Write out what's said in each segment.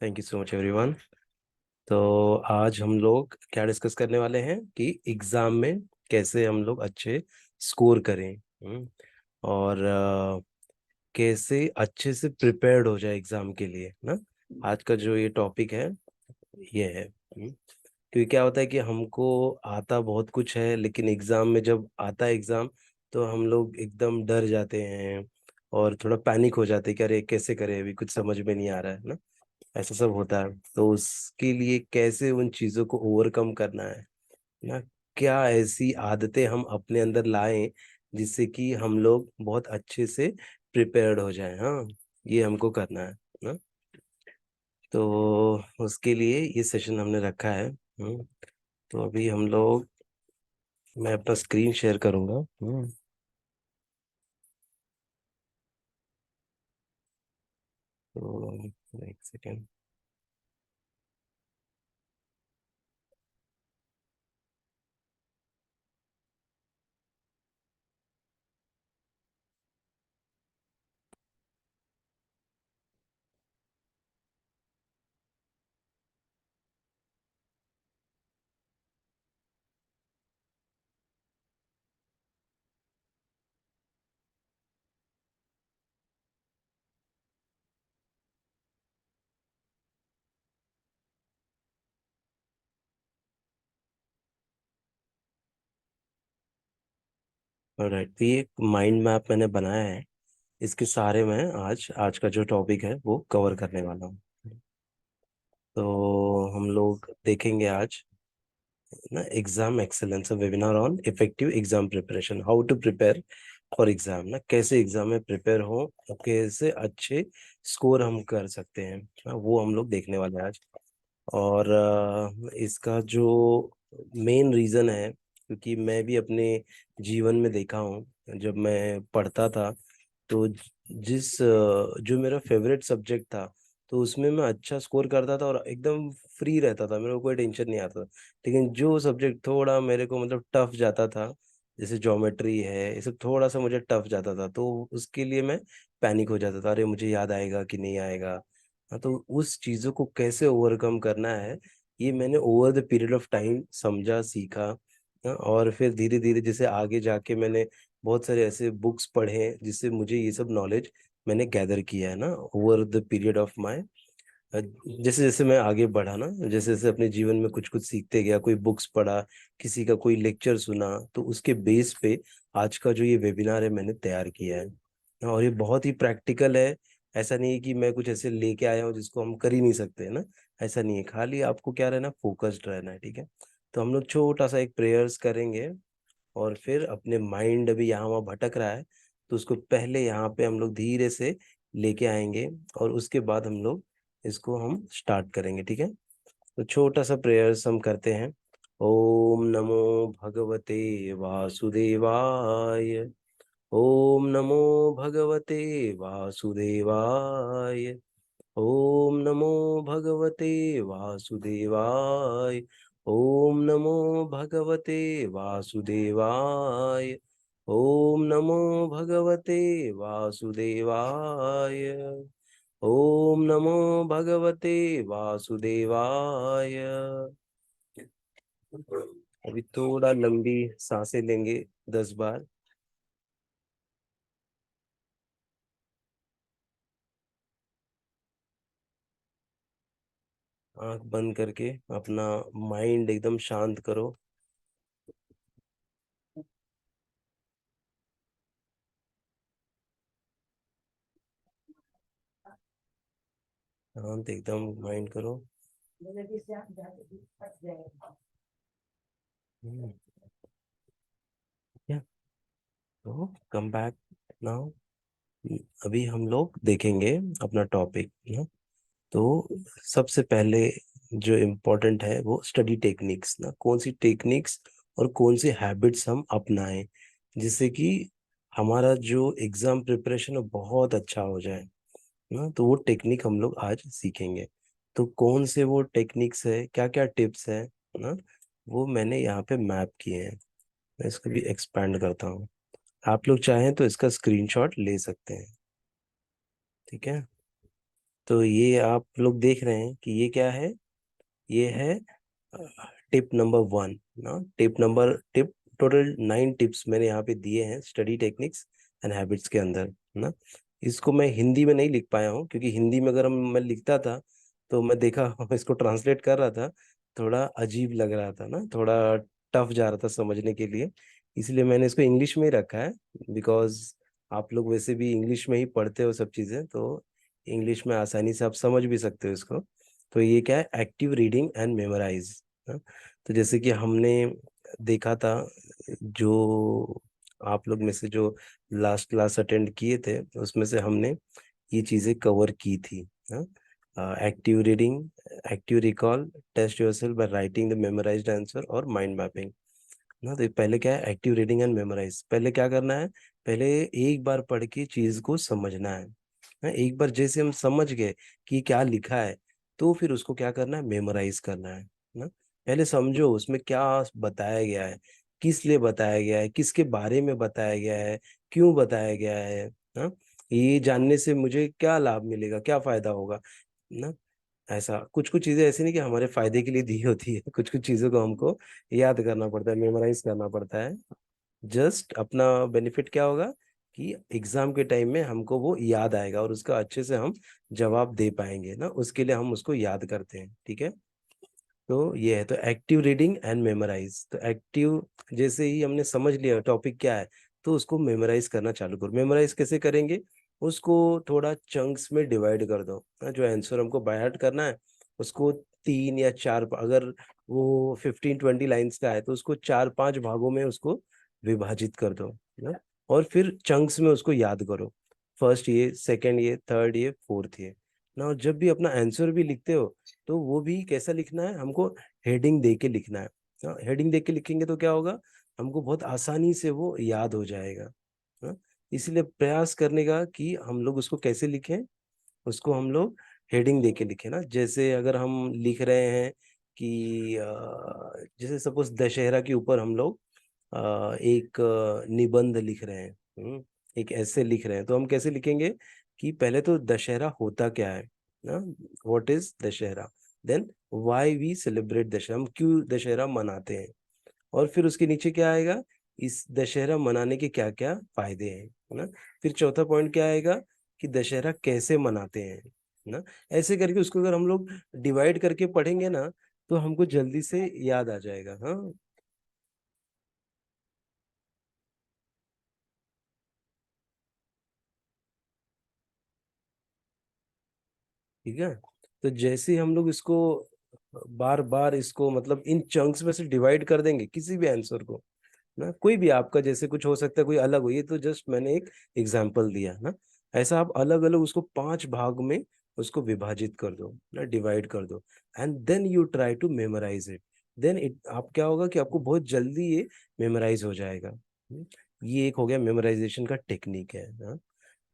Thank you so much everyone. तो आज हम लोग क्या डिस्कस करने वाले हैं कि एग्जाम में कैसे हम लोग अच्छे स्कोर करें। और कैसे अच्छे से प्रिपेयर्ड हो जाए एग्जाम के लिए ना। आज का जो ये टॉपिक है ये है। क्योंकि क्या होता है कि हमको आता बहुत कुछ है, लेकिन एग्जाम में जब आता है एग्जाम तो हम लोग एकदम डर जाते हैं और थोड़ा पैनिक हो जाते हैं कि अरे कैसे करें, अभी कुछ समझ में नहीं आ रहा है ना। ऐसा सब होता है, तो उसके लिए कैसे उन चीजों को ओवरकम करना है ना। क्या ऐसी आदतें हम अपने अंदर लाएं जिससे कि हम लोग बहुत अच्छे से प्रिपेयर्ड हो जाएं। हाँ, ये हमको करना है ना। तो उसके लिए ये सेशन हमने रखा है। तो अभी हम लोग, मैं अपना स्क्रीन शेयर करूंगा। तो एक सेकेंड। ऑलराइट, तो ये एक माइंड मैप मैंने बनाया है। इसके सारे मैं आज आज का जो टॉपिक है वो कवर करने वाला हूँ। तो हम लोग देखेंगे आज ना exam excellence webinar on effective exam preparation, how to prepare for exam ना। कैसे एग्जाम में प्रिपेयर हो और कैसे अच्छे स्कोर हम कर सकते हैं ना, वो हम लोग देखने वाले हैं आज। और इसका जो मेन रीज़न है, क्योंकि मैं भी अपने जीवन में देखा हूँ, जब मैं पढ़ता था तो जो मेरा फेवरेट सब्जेक्ट था तो उसमें मैं अच्छा स्कोर करता था और एकदम फ्री रहता था, मेरे को कोई टेंशन नहीं आता था। लेकिन जो सब्जेक्ट थोड़ा मेरे को मतलब टफ जाता था, जैसे ज्योमेट्री है, ये सब थोड़ा सा मुझे टफ जाता था, तो उसके लिए मैं पैनिक हो जाता था, अरे मुझे याद आएगा कि नहीं आएगा। हाँ, तो उस चीज़ों को कैसे ओवरकम करना है, ये मैंने over the period of time समझा, सीखा। हाँ, और फिर धीरे धीरे जैसे आगे जाके मैंने बहुत सारे ऐसे बुक्स पढ़े हैं जिससे मुझे ये सब नॉलेज मैंने गैदर किया है ना over the period of my. जैसे जैसे मैं आगे बढ़ा ना, जैसे जैसे अपने जीवन में कुछ कुछ सीखते गया, कोई बुक्स पढ़ा, किसी का कोई लेक्चर सुना, तो उसके बेस पे आज का जो ये वेबिनार है मैंने तैयार किया है। और ये बहुत ही प्रैक्टिकल है। ऐसा नहीं है कि मैं कुछ ऐसे लेके आया हूँ जिसको हम कर ही नहीं सकते है ना। ऐसा नहीं है, खाली आपको क्या रहना, फोकस्ड रहना है, ठीक है। तो हम लोग छोटा सा एक प्रेयर्स करेंगे और फिर अपने माइंड अभी यहाँ वहाँ भटक रहा है तो उसको पहले यहाँ पे हम लोग धीरे से लेके आएंगे और उसके बाद हम लोग इसको हम स्टार्ट करेंगे, ठीक है। तो छोटा सा प्रेयर्स हम करते हैं। ओम नमो भगवते वासुदेवाय। ओम नमो भगवते वासुदेवाय। ओम नमो भगवते वासुदेवाय। ओम नमो भगवते वासुदेवाय। ओम नमो भगवते वासुदेवाय। ओम नमो भगवते वासुदेवाय। अभी थोड़ा लंबी सांसें लेंगे, 10 बार। आंख बंद करके अपना माइंड एकदम शांत करो। शांत एकदम माइंड करो। हम्म, या तो कम बैक नाउ। अभी हम लोग देखेंगे अपना टॉपिक ना। तो सबसे पहले जो इम्पोर्टेंट है वो स्टडी टेक्निक्स ना, कौन सी टेक्निक्स और कौन सी हैबिट्स हम अपनाएं जिससे कि हमारा जो एग्जाम प्रिपरेशन है बहुत अच्छा हो जाए ना। तो वो टेक्निक हम लोग आज सीखेंगे। तो कौन से वो टेक्निक्स है, क्या क्या टिप्स है ना, वो मैंने यहाँ पे मैप किए हैं। मैं इसको भी एक्सपैंड करता हूँ। आप लोग चाहें तो इसका स्क्रीनशॉट ले सकते हैं, ठीक है। तो ये आप लोग देख रहे हैं कि ये क्या है, ये है टिप नंबर 1 ना। टिप टोटल 9 टिप्स मैंने यहाँ पे दिए हैं स्टडी टेक्निक्स एंड हैबिट्स के अंदर ना। इसको मैं हिंदी में नहीं लिख पाया हूँ, क्योंकि हिंदी में अगर मैं लिखता था तो मैं देखा इसको ट्रांसलेट कर रहा था, थोड़ा अजीब लग रहा था ना, थोड़ा टफ जा रहा था समझने के लिए। इसलिए मैंने इसको इंग्लिश में ही रखा है, बिकॉज आप लोग वैसे भी इंग्लिश में ही पढ़ते हो सब चीज़ें, तो इंग्लिश में आसानी से आप समझ भी सकते हो इसको। तो ये क्या है, एक्टिव रीडिंग एंड मेमोराइज। तो जैसे कि हमने देखा था, जो आप लोग में से जो लास्ट क्लास अटेंड किए थे उसमें से हमने ये चीजें कवर की थी। Active reading, active recall, test yourself by writing the memorised answer और माइंड मैपिंग ना। तो पहले क्या है, एक्टिव रीडिंग एंड मेमोराइज। पहले क्या करना है, पहले एक बार पढ़ के चीज को समझना है। एक बार जैसे हम समझ गए कि क्या लिखा है, तो फिर उसको क्या करना है, मेमोराइज करना है ना। पहले समझो उसमें क्या बताया गया है, किस लिए बताया गया है, किसके बारे में बताया गया है, क्यों बताया गया है ना। ये जानने से मुझे क्या लाभ मिलेगा, क्या फायदा होगा ना। ऐसा कुछ कुछ चीजें ऐसी नहीं कि हमारे फायदे के लिए दी होती है, कुछ कुछ चीजों को हमको याद करना पड़ता है, मेमोराइज करना पड़ता है। जस्ट अपना बेनिफिट क्या होगा कि एग्जाम के टाइम में हमको वो याद आएगा और उसका अच्छे से हम जवाब दे पाएंगे ना, उसके लिए हम उसको याद करते हैं। ठीक है, तो ये है, तो एक्टिव रीडिंग एंड मेमोराइज। तो एक्टिव, जैसे ही हमने समझ लिया टॉपिक क्या है, तो उसको मेमोराइज करना चालू करो। मेमोराइज कैसे करेंगे, उसको थोड़ा चंक्स में डिवाइड कर दो। जो आंसर हमको बाय हार्ट करना है उसको 3 या 4, अगर वो 15-20 लाइन्स का है तो उसको 4-5 भागों में उसको विभाजित कर दो ना। और फिर चंक्स में उसको याद करो, फर्स्ट ये, सेकंड ये, थर्ड ये, फोर्थ ये ना। और जब भी अपना आंसर भी लिखते हो तो वो भी कैसा लिखना है हमको, हेडिंग दे के लिखना है। हेडिंग दे के लिखेंगे तो क्या होगा, हमको बहुत आसानी से वो याद हो जाएगा। हाँ, इसलिए प्रयास करने का कि हम लोग उसको कैसे लिखें, उसको हम लोग हेडिंग दे के लिखें ना। जैसे अगर हम लिख रहे हैं कि जैसे सपोज दशहरा के ऊपर हम लोग एक निबंध लिख रहे हैं, एक ऐसे लिख रहे हैं, तो हम कैसे लिखेंगे कि पहले तो दशहरा होता क्या है ना, what is Dussehra, then why we celebrate Dussehra, हम क्यों दशहरा मनाते हैं, और फिर उसके नीचे क्या आएगा, इस दशहरा मनाने के क्या क्या फायदे हैं है ना। फिर चौथा पॉइंट क्या आएगा कि दशहरा कैसे मनाते हैं ना। ऐसे करके उसको अगर हम लोग डिवाइड करके पढ़ेंगे ना, तो हमको जल्दी से याद आ जाएगा। हाँ, ठीक है। तो जैसे ही हम लोग इसको बार बार इसको मतलब इन चंक्स में से डिवाइड कर देंगे किसी भी आंसर को ना, कोई भी आपका जैसे कुछ हो सकता है, कोई अलग हो, ये तो जस्ट मैंने एक एग्जांपल दिया ना। ऐसा आप अलग अलग उसको 5 भाग में उसको विभाजित कर दो ना, डिवाइड कर दो, and then you try to memorise it. Then it आप क्या होगा कि आपको बहुत जल्दी ये मेमोराइज हो जाएगा। ये एक हो गया मेमोराइजेशन का टेक्निक है ना।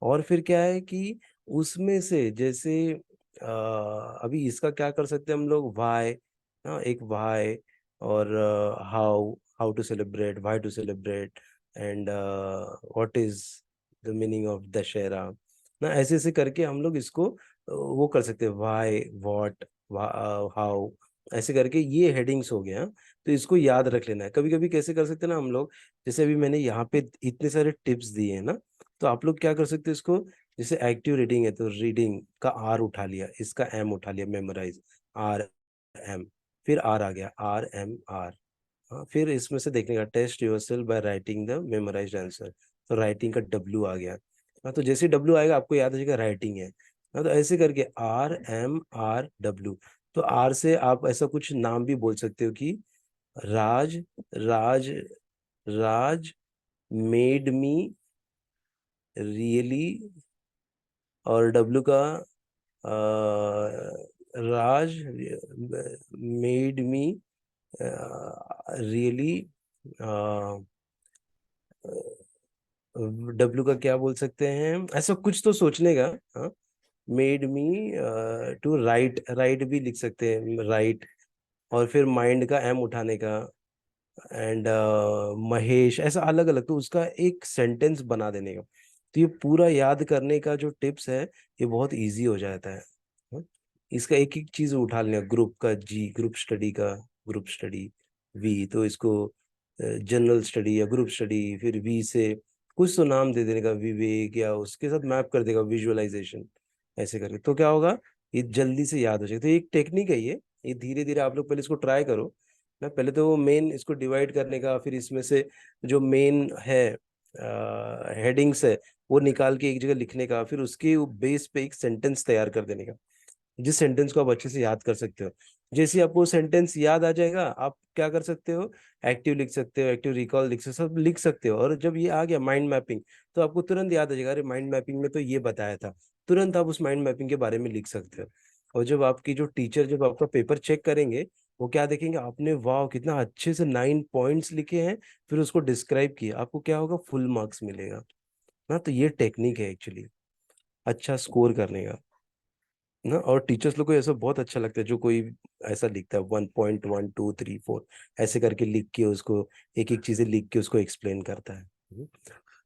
और फिर क्या है कि उसमें से जैसे अभी इसका क्या कर सकते हैं हम लोग, वाई ना, एक वाई, और how, how to celebrate, why to celebrate, and what is the meaning of Dussehra ना। ऐसे ऐसे करके हम लोग इसको वो कर सकते हैं, वाई, व्हाट, हाउ, ऐसे करके ये हेडिंग्स हो गया। तो इसको याद रख लेना है। कभी कभी कैसे कर सकते हैं ना हम लोग, जैसे अभी मैंने यहाँ पे इतने सारे टिप्स दिए हैं ना, तो आप लोग क्या कर सकते हैं इसको, जैसे एक्टिव रीडिंग है तो रीडिंग का आर उठा लिया, इसका एम उठा लिया, मेमोराइज, आर एम, फिर आर आ गया, आर एम आर। हाँ, फिर इसमें से देखने का, test yourself by writing the memorised answer, तो राइटिंग का डब्ल्यू आ गया। हाँ, तो जैसे डब्ल्यू आएगा आपको याद हो जाएगा राइटिंग है। हाँ, तो ऐसे करके आर एम आर डब्ल्यू। तो आर से आप ऐसा कुछ नाम भी बोल सकते हो कि राज, राज, राज मेड मी रियली, और डब्लू का राज मेड मी रियली, डब्लू का क्या बोल सकते हैं, ऐसा कुछ तो सोचने का। हाँ, made me to write, write भी लिख सकते हैं, राइट, और फिर माइंड का एम उठाने का, एंड महेश, ऐसा अलग अलग, तो उसका एक सेंटेंस बना देने का। तो ये पूरा याद करने का जो टिप्स है, ये बहुत इजी हो जाता है। हाँ? इसका एक एक चीज उठा लेना, ग्रुप का जी, ग्रुप स्टडी का ग्रुप स्टडी, वी तो इसको जनरल स्टडी या ग्रुप स्टडी, फिर वी से कुछ तो नाम दे देने का, विवेक, या उसके साथ मैप कर देगा विजुअलाइजेशन, ऐसे करके तो क्या होगा, ये जल्दी से याद हो जाएगा। तो एक टेक्निक है ये धीरे धीरे आप लोग पहले इसको ट्राई करो ना। पहले तो मेन इसको डिवाइड करने का, फिर इसमें से जो मेन है हेडिंग्स है वो निकाल के एक जगह लिखने का, फिर उसके बेस पे एक सेंटेंस तैयार कर देने का, जिस सेंटेंस को आप अच्छे से याद कर सकते हो। जैसे ही आपको सेंटेंस याद आ जाएगा, आप क्या कर सकते हो, एक्टिव लिख सकते हो, एक्टिव रिकॉल लिख सकते हो, सब लिख सकते हो। और जब ये आ गया माइंड मैपिंग, तो आपको तुरंत याद आ जाएगा, अरे माइंड मैपिंग में तो ये बताया था, तुरंत आप उस माइंड मैपिंग के बारे में लिख सकते हो। और जब आपकी जो टीचर जब आपका पेपर चेक करेंगे, वो क्या देखेंगे, आपने वाह कितना अच्छे से 9 पॉइंट्स लिखे हैं, फिर उसको डिस्क्राइब किया, आपको क्या होगा, फुल मार्क्स मिलेगा ना। तो ये टेक्निक है एक्चुअली अच्छा स्कोर करने का ना। और टीचर्स लोग को ऐसा बहुत अच्छा लगता है, जो कोई ऐसा लिखता है 1.1 2 3 4 ऐसे करके लिख के उसको, एक एक चीजें लिख के उसको एक्सप्लेन करता है।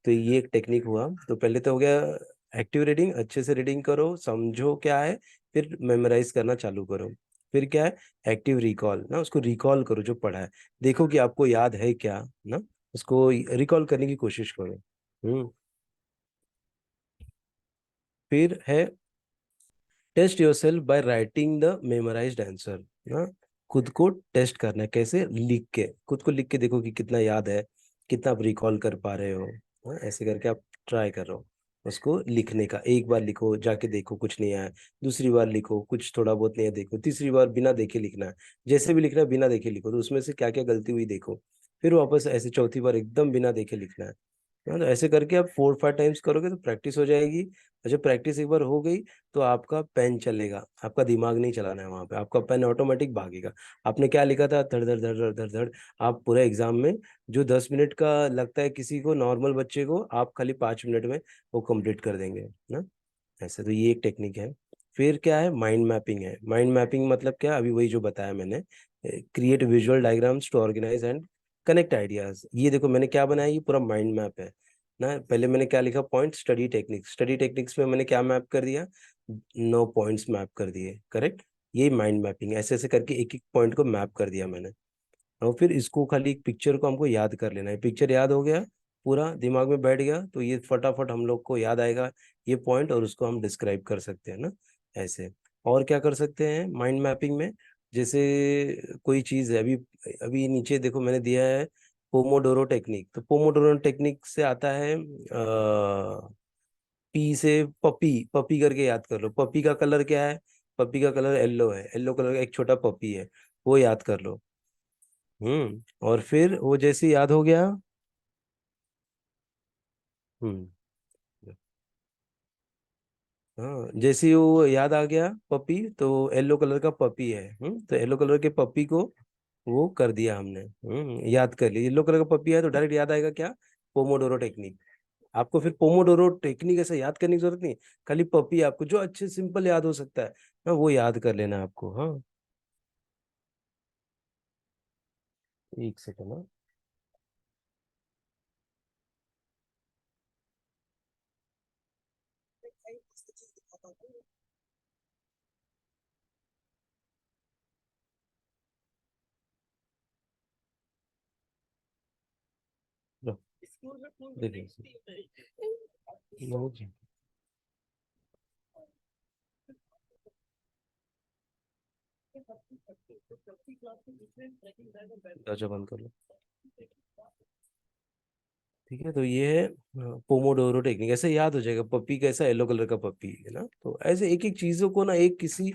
तो ये एक टेक्निक हुआ। तो पहले तो हो गया एक्टिव रीडिंग, अच्छे से रीडिंग करो, समझो क्या है, फिर मेमोराइज करना चालू करो। फिर क्या है, एक्टिव रिकॉल ना, उसको रिकॉल करो जो पढ़ा है, देखो कि आपको याद है क्या ना, उसको रिकॉल करने की कोशिश करो। फिर है test yourself by writing the memorised answer ना। खुद को टेस्ट करना है, कैसे, लिख के, खुद को लिख के देखो कि कितना याद है, कितना आप रिकॉल कर पा रहे हो। हाँ, ऐसे करके आप ट्राई करो उसको लिखने का। एक बार लिखो जाके देखो कुछ नहीं आया, दूसरी बार लिखो कुछ थोड़ा बहुत नहीं है देखो, तीसरी बार बिना देखे लिखना है, जैसे भी लिखना है बिना देखे लिखो, तो उसमें से क्या क्या गलती हुई देखो, फिर वापस ऐसे चौथी बार एकदम बिना देखे लिखना है। हाँ, तो ऐसे करके आप 4 5 टाइम्स करोगे तो प्रैक्टिस हो जाएगी। और जब प्रैक्टिस एक बार हो गई, तो आपका पेन चलेगा, आपका दिमाग नहीं चलाना है वहां पे, आपका पेन ऑटोमेटिक भागेगा। आपने क्या लिखा था, धड़ धड़ धड़ धड़ धड़ धड़, आप पूरे एग्जाम में जो 10 मिनट का लगता है किसी को, नॉर्मल बच्चे को, आप खाली 5 मिनट में वो कंप्लीट कर देंगे ना। ऐसे तो ये एक टेक्निक है। फिर क्या है, माइंड मैपिंग है। माइंड मैपिंग मतलब क्या, अभी वही जो बताया मैंने, create visual diagrams to organise and connect ideas. ये देखो मैंने क्या बनाया, ये पूरा माइंड मैप है ना। पहले मैंने क्या लिखा, point, study techniques, study techniques में मैंने क्या मैप कर दिया, 9 पॉइंट्स मैप कर दिए, करेक्ट। ये माइंड मैपिंग, ऐसे ऐसे करके एक एक पॉइंट को मैप कर दिया मैंने। और फिर इसको खाली एक पिक्चर को हमको याद कर लेना है, पिक्चर याद हो गया, पूरा दिमाग में बैठ गया, तो ये फटाफट हम लोग को याद आएगा ये पॉइंट, और उसको हम डिस्क्राइब कर सकते हैं ना, ऐसे। और क्या कर सकते हैं माइंड मैपिंग में, जैसे कोई चीज़ है, अभी अभी नीचे देखो मैंने दिया है पोमोडोरो टेक्निक। तो पोमोडोरो टेक्निक से आता है पी से पपी, पपी करके याद कर लो, पपी का कलर क्या है, पपी का कलर येलो है, येलो कलर का एक छोटा पपी है, वो याद कर लो। और फिर वो जैसे याद हो गया। हम्म। हाँ, जैसे ही वो याद आ गया पपी, तो येलो कलर का पपी है, तो येलो कलर के पपी को वो कर दिया हमने, याद कर लिया, येलो कलर का पपी है तो डायरेक्ट याद आएगा क्या, पोमोडोरो टेक्निक। आपको फिर पोमोडोरो टेक्निक ऐसे याद करने की जरूरत नहीं, खाली पपी आपको जो अच्छे सिंपल याद हो सकता है ना, वो याद कर लेना है आपको। हाँ, एक सेकंड ना। लो, देखिए। लो जी। दरवाजा बंद कर लो। ठीक है, तो ये है पोमोडोरो टेक्निक, ऐसे याद हो जाएगा, पपी कैसा, येलो कलर का पपी है ना। तो ऐसे एक एक चीजों को ना एक किसी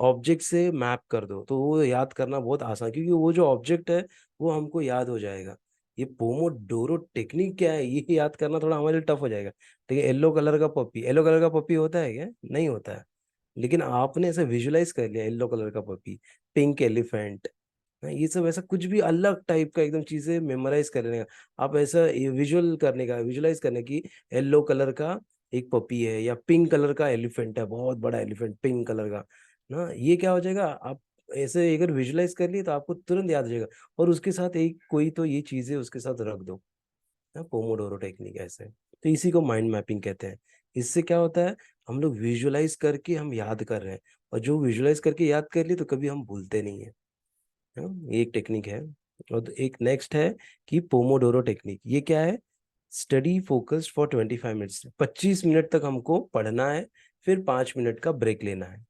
ऑब्जेक्ट से मैप कर दो, तो वो याद करना बहुत आसान, क्योंकि वो जो ऑब्जेक्ट है वो हमको याद हो जाएगा। ये पोमोडोरो टेक्निक क्या है, ये याद करना थोड़ा हमारे लिए टफ हो जाएगा। ठीक है, येलो कलर का पपी, येलो कलर का पपी होता है क्या, नहीं होता है। लेकिन आपने ऐसे विजुलाइज कर लिया, येलो कलर का पपी, पिंक एलिफेंट, ये सब ऐसा कुछ भी अलग टाइप का एकदम चीजें मेमोराइज करने का, आप ऐसा विजुअल करने का, विजुलाइज करने की, येलो कलर का एक पपी है, या पिंक कलर का एलिफेंट है, बहुत बड़ा एलिफेंट पिंक कलर का ना, ये क्या हो जाएगा, आप ऐसे अगर विजुलाइज कर लिए तो आपको तुरंत याद हो जाएगा। और उसके साथ एक कोई तो ये चीजें उसके साथ रख दो ना, पोमोडोरो टेक्निक ऐसे। तो इसी को माइंड मैपिंग कहते हैं। इससे क्या होता है, हम लोग विजुअलाइज करके हम याद कर रहे हैं, और जो विजुलाइज करके याद कर लिए तो कभी हम भूलते नहीं है। ये एक टेक्निक है। और तो एक नेक्स्ट है कि पोमोडोरो टेक्निक। ये क्या है? Study focused for 25 minutes, 25 minute तक हमको पढ़ना है, फिर 5 मिनट का ब्रेक लेना है,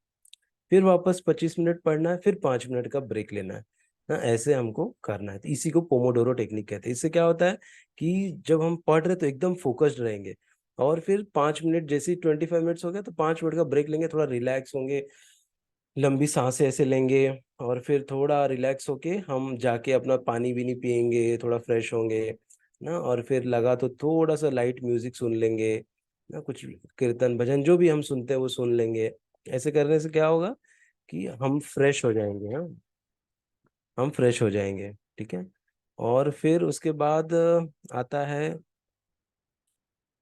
फिर वापस 25 मिनट पढ़ना है, फिर 5 मिनट का ब्रेक लेना है। ऐसे हमको करना है। तो इसी को पोमोडोरो टेक्निक कहते हैं। इससे क्या होता है कि जब हम पढ़ रहे तो एकदम फोकस्ड रहेंगे, और फिर 5 मिनट, जैसे 25 मिनट्स हो गया तो 5 मिनट का ब्रेक लेंगे, थोड़ा रिलैक्स होंगे, लंबी सांसें ऐसे लेंगे, और फिर थोड़ा रिलैक्स होके हम जाके अपना पानी भी नहीं पियेंगे, थोड़ा फ्रेश होंगे ना, और फिर लगा तो थोड़ा सा लाइट म्यूजिक सुन लेंगे ना, कुछ कीर्तन भजन जो भी हम सुनते हैं वो सुन लेंगे। ऐसे करने से क्या होगा कि हम फ्रेश हो जाएंगे। हाँ, हम फ्रेश हो जाएंगे। ठीक है। और फिर उसके बाद आता है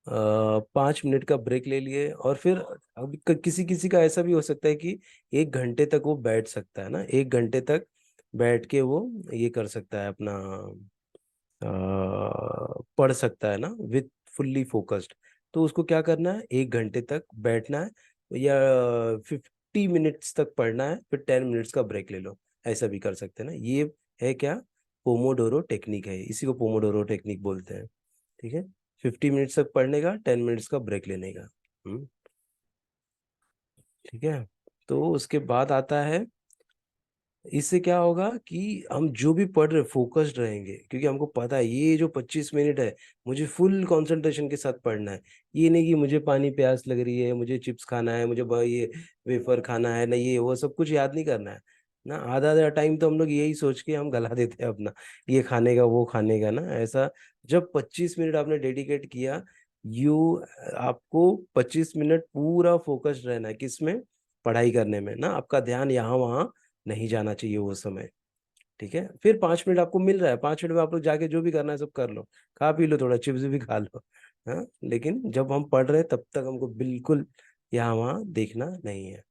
5 मिनट का ब्रेक ले लिए, और फिर अब किसी किसी का ऐसा भी हो सकता है कि 1 घंटे तक वो बैठ सकता है ना, 1 घंटे तक बैठ के वो ये कर सकता है अपना, पढ़ सकता है ना विथ फुल्ली फोकस्ड। तो उसको क्या करना है, 1 घंटे तक बैठना है, या 50 मिनट्स तक पढ़ना है, फिर 10 मिनट्स का ब्रेक ले लो। ऐसा भी कर सकते हैं ना। ये है क्या? पोमोडोरो टेक्निक है, इसी को पोमोडोरो टेक्निक बोलते हैं। ठीक है। 50 मिनट्स तक पढ़ने का, 10 मिनट्स का ब्रेक लेने का। ठीक है। तो उसके बाद आता है, इससे क्या होगा कि हम जो भी पढ़ रहे फोकस्ड रहेंगे, क्योंकि हमको पता है ये जो 25 मिनट है मुझे फुल कंसंट्रेशन के साथ पढ़ना है। ये नहीं कि मुझे पानी प्यास लग रही है, मुझे चिप्स खाना है, मुझे ये वेफर खाना है ना, ये वो सब कुछ याद नहीं करना है ना। आधा आधा टाइम तो हम लोग यही सोच के हम गला देते हैं अपना, ये खाने का वो खाने का ना, ऐसा। जब 25 मिनट आपने डेडिकेट किया, यू आपको 25 मिनट पूरा फोकस्ड रहना है, किसमें? पढ़ाई करने में ना। आपका ध्यान यहाँ वहाँ नहीं जाना चाहिए वो समय। ठीक है। फिर 5 मिनट आपको मिल रहा है, 5 मिनट में आप लोग जाके जो भी करना है सब कर लो, खा पी लो, थोड़ा चिप्स भी खा लो। हाँ, लेकिन जब हम पढ़ रहे हैं तब तक हमको बिल्कुल यहाँ वहाँ देखना नहीं है।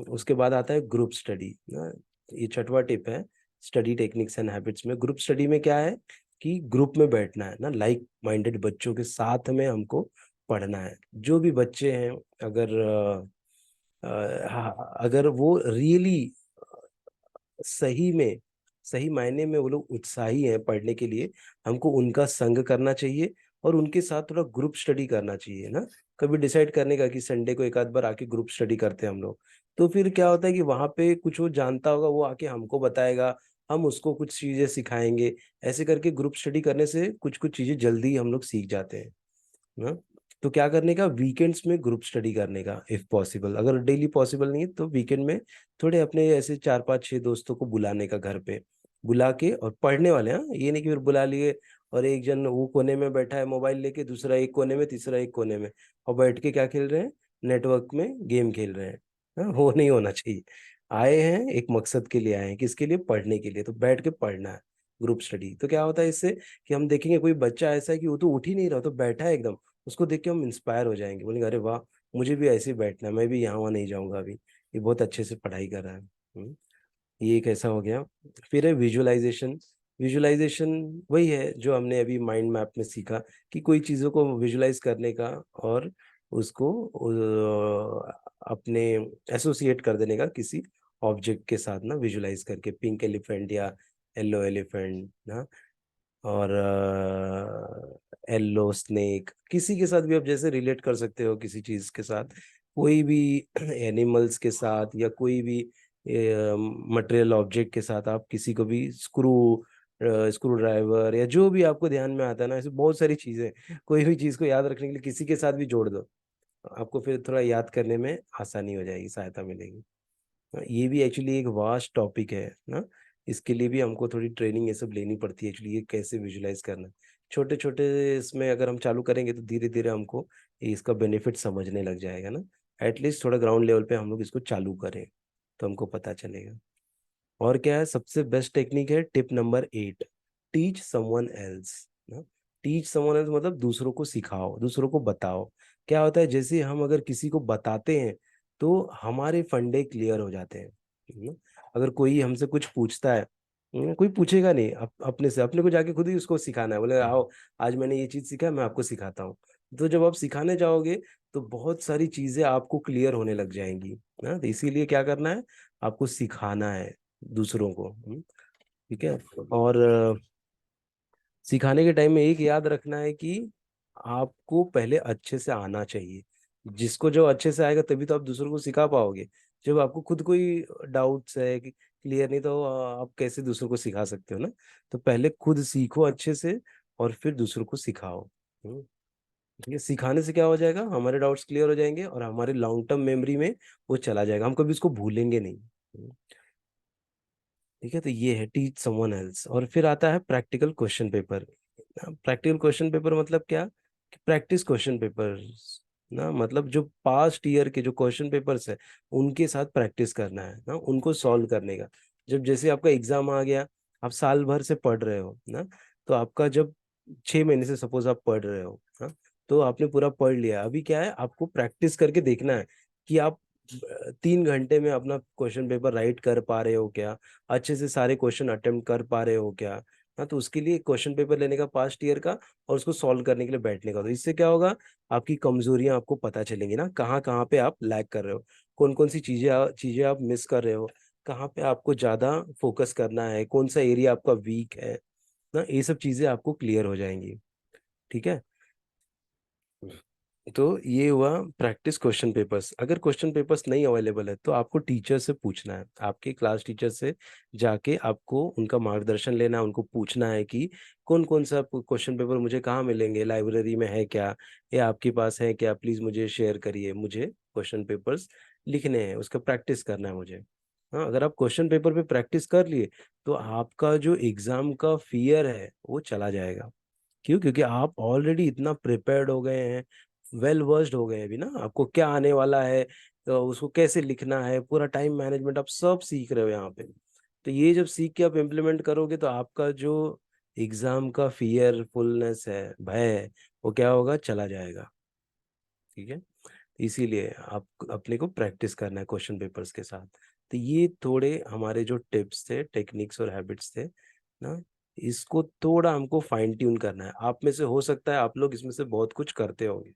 उसके बाद आता है ग्रुप स्टडी ना। ये छठवा टिप है स्टडी टेक्निक्स एंड हैबिट्स में। ग्रुप स्टडी में क्या है कि ग्रुप में बैठना है ना, लाइक माइंडेड बच्चों के साथ में हमको पढ़ना है। जो भी बच्चे हैं, अगर हाँ, अगर वो रियली सही में, सही मायने में वो लोग उत्साही हैं पढ़ने के लिए, हमको उनका संग करना चाहिए, और उनके साथ थोड़ा ग्रुप स्टडी करना चाहिए ना। कभी डिसाइड करने का कि संडे को एक आध बार आके ग्रुप स्टडी करते हैं हम लोग। तो फिर क्या होता है कि वहां पे कुछ वो जानता होगा वो आके हमको बताएगा, हम उसको कुछ चीजें सिखाएंगे। ऐसे करके ग्रुप स्टडी करने से कुछ कुछ चीजें जल्दी हम लोग सीख जाते हैं ना। तो क्या करने का, वीकेंड्स में ग्रुप स्टडी करने का इफ पॉसिबल। अगर डेली पॉसिबल नहीं है तो वीकेंड में थोड़े अपने ऐसे 4 5 6 दोस्तों को बुलाने का, घर पे बुला के, और पढ़ने वाले। हाँ, ये नहीं कि फिर बुला लिए और एक जन वो कोने में बैठा है मोबाइल लेके, दूसरा एक कोने में, तीसरा एक कोने में, और बैठ के क्या खेल रहे हैं, नेटवर्क में गेम खेल रहे हैं। हाँ, वो नहीं होना चाहिए। आए हैं एक मकसद के लिए, आए हैं किसके लिए? पढ़ने के लिए। तो बैठ के पढ़ना है, ग्रुप स्टडी। तो क्या होता है इससे कि हम देखेंगे कोई बच्चा ऐसा है कि वो तो उठ ही नहीं रहा, तो बैठा है एकदम, उसको देख के हम इंस्पायर हो जाएंगे, बोलेंगे अरे वाह, मुझे भी ऐसे ही बैठना है, मैं भी यहाँ वहाँ नहीं जाऊंगा अभी, ये बहुत अच्छे से पढ़ाई कर रहा है। ये एक ऐसा हो गया। फिर है विजुअलाइजेशन। विजुअलाइजेशन वही है जो हमने अभी माइंड मैप में सीखा, कि कोई चीज़ों को विजुअलाइज करने का, और उसको अपने एसोसिएट कर देने का किसी ऑब्जेक्ट के साथ ना, विजुअलाइज करके पिंक एलिफेंट या येलो एलिफेंट ना, और येलो स्नेक, किसी के साथ भी आप जैसे रिलेट कर सकते हो किसी चीज के साथ, कोई भी एनिमल्स के साथ, या कोई भी मटेरियल ऑब्जेक्ट के साथ, आप किसी को भी स्क्रू ड्राइवर या जो भी आपको ध्यान में आता है ना, ऐसे बहुत सारी चीजें, कोई भी चीज को याद रखने के लिए किसी के साथ भी जोड़ दो, आपको फिर थोड़ा याद करने में आसानी हो जाएगी, सहायता मिलेगी। ये भी एक्चुअली एक वास्ट टॉपिक है ना। इसके लिए भी हमको थोड़ी ट्रेनिंग ये सब लेनी पड़ती है एक्चुअली, ये कैसे विजुलाइज करना। छोटे छोटे इसमें अगर हम चालू करेंगे तो धीरे धीरे हमको इसका बेनिफिट समझने लग जाएगा ना। एटलीस्ट थोड़ा ग्राउंड लेवल पे हम लोग इसको चालू करें तो हमको पता चलेगा। और क्या है, सबसे बेस्ट टेक्निक है tip number 8, teach someone else ना। टीच समवन एल्स मतलब दूसरों को सिखाओ, दूसरों को बताओ। क्या होता है, जैसे हम अगर किसी को बताते हैं तो हमारे फंडे क्लियर हो जाते हैं ना। अगर कोई हमसे कुछ पूछता है, कोई पूछेगा नहीं, अपने से, अपने को जाके खुद ही उसको सिखाना है, बोले आओ आज मैंने ये चीज सीखा है, मैं आपको सिखाता हूँ। तो जब आप सिखाने जाओगे तो बहुत सारी चीजें आपको क्लियर होने लग जाएंगी ना। तो इसीलिए क्या करना है, आपको सिखाना है दूसरों को। ठीक है। और सिखाने के टाइम में एक याद रखना है कि आपको पहले अच्छे से आना चाहिए। जिसको जो अच्छे से आएगा तभी तो आप दूसरों को सिखा पाओगे। जब आपको खुद कोई डाउट्स है कि क्लियर नहीं, तो आप कैसे दूसरों को सिखा सकते हो ना। तो पहले खुद सीखो अच्छे से और फिर दूसरों को सिखाओ। ठीक है। सिखाने से क्या हो जाएगा, हमारे डाउट्स क्लियर हो जाएंगे और हमारे लॉन्ग टर्म मेमोरी में वो चला जाएगा, हम कभी उसको भूलेंगे नहीं। ठीक है। तो ये है टीच समवन एल्स। और फिर आता है practical question paper. Practical question paper मतलब क्या, कि प्रैक्टिस क्वेश्चन पेपर ना, मतलब जो पास्ट ईयर के जो क्वेश्चन पेपर्स है उनके साथ प्रैक्टिस करना है ना, उनको सॉल्व करने का। जब जैसे आपका एग्जाम आ गया, आप साल भर से पढ़ रहे हो ना, तो आपका जब 6 महीने से सपोज आप पढ़ रहे हो ना, तो आपने पूरा पढ़ लिया। अभी क्या है, आपको प्रैक्टिस करके देखना है कि आप 3 घंटे में अपना क्वेश्चन पेपर राइट कर पा रहे हो क्या, अच्छे से सारे क्वेश्चन अटेम्प्ट कर पा रहे हो क्या। हाँ, तो उसके लिए क्वेश्चन पेपर लेने का पास्ट ईयर का, और उसको सॉल्व करने के लिए बैठने का। तो इससे क्या होगा, आपकी कमजोरियां आपको पता चलेंगी ना, कहाँ कहाँ पे आप लैग कर रहे हो, कौन कौन सी चीजें आप मिस कर रहे हो, कहाँ पे आपको ज्यादा फोकस करना है, कौन सा एरिया आपका वीक है ना। ये सब चीजें आपको क्लियर हो जाएंगी। ठीक है। तो ये हुआ प्रैक्टिस क्वेश्चन पेपर्स। अगर क्वेश्चन पेपर्स नहीं अवेलेबल है तो आपको टीचर से पूछना है, आपके क्लास टीचर से जाके आपको उनका मार्गदर्शन लेना है, उनको पूछना है कि कौन कौन सा क्वेश्चन पेपर मुझे कहाँ मिलेंगे, लाइब्रेरी में है क्या, या आपके पास है क्या, प्लीज मुझे शेयर करिए, मुझे क्वेश्चन पेपर्स लिखने हैं, उसका प्रैक्टिस करना है मुझे। हाँ, अगर आप क्वेश्चन पेपर पे प्रैक्टिस कर लिए तो आपका जो एग्जाम का फियर है वो चला जाएगा। क्यों, क्योंकि आप ऑलरेडी इतना प्रिपेयर्ड हो गए हैं, वेल वर्स्ड हो गए हैं अभी ना, आपको क्या आने वाला है, तो उसको कैसे लिखना है, पूरा टाइम मैनेजमेंट आप सब सीख रहे हो यहाँ पे। तो ये जब सीख के आप इम्प्लीमेंट करोगे तो आपका जो एग्जाम का फियरफुलनेस है, भय है, वो क्या होगा, चला जाएगा। ठीक है। इसीलिए आप अपने को प्रैक्टिस करना है क्वेश्चन पेपर्स के साथ। तो ये थोड़े हमारे जो टिप्स थे, टेक्निक्स और हैबिट्स थे ना, इसको थोड़ा हमको फाइन ट्यून करना है। आप में से हो सकता है आप लोग इसमें से बहुत कुछ करते होंगे,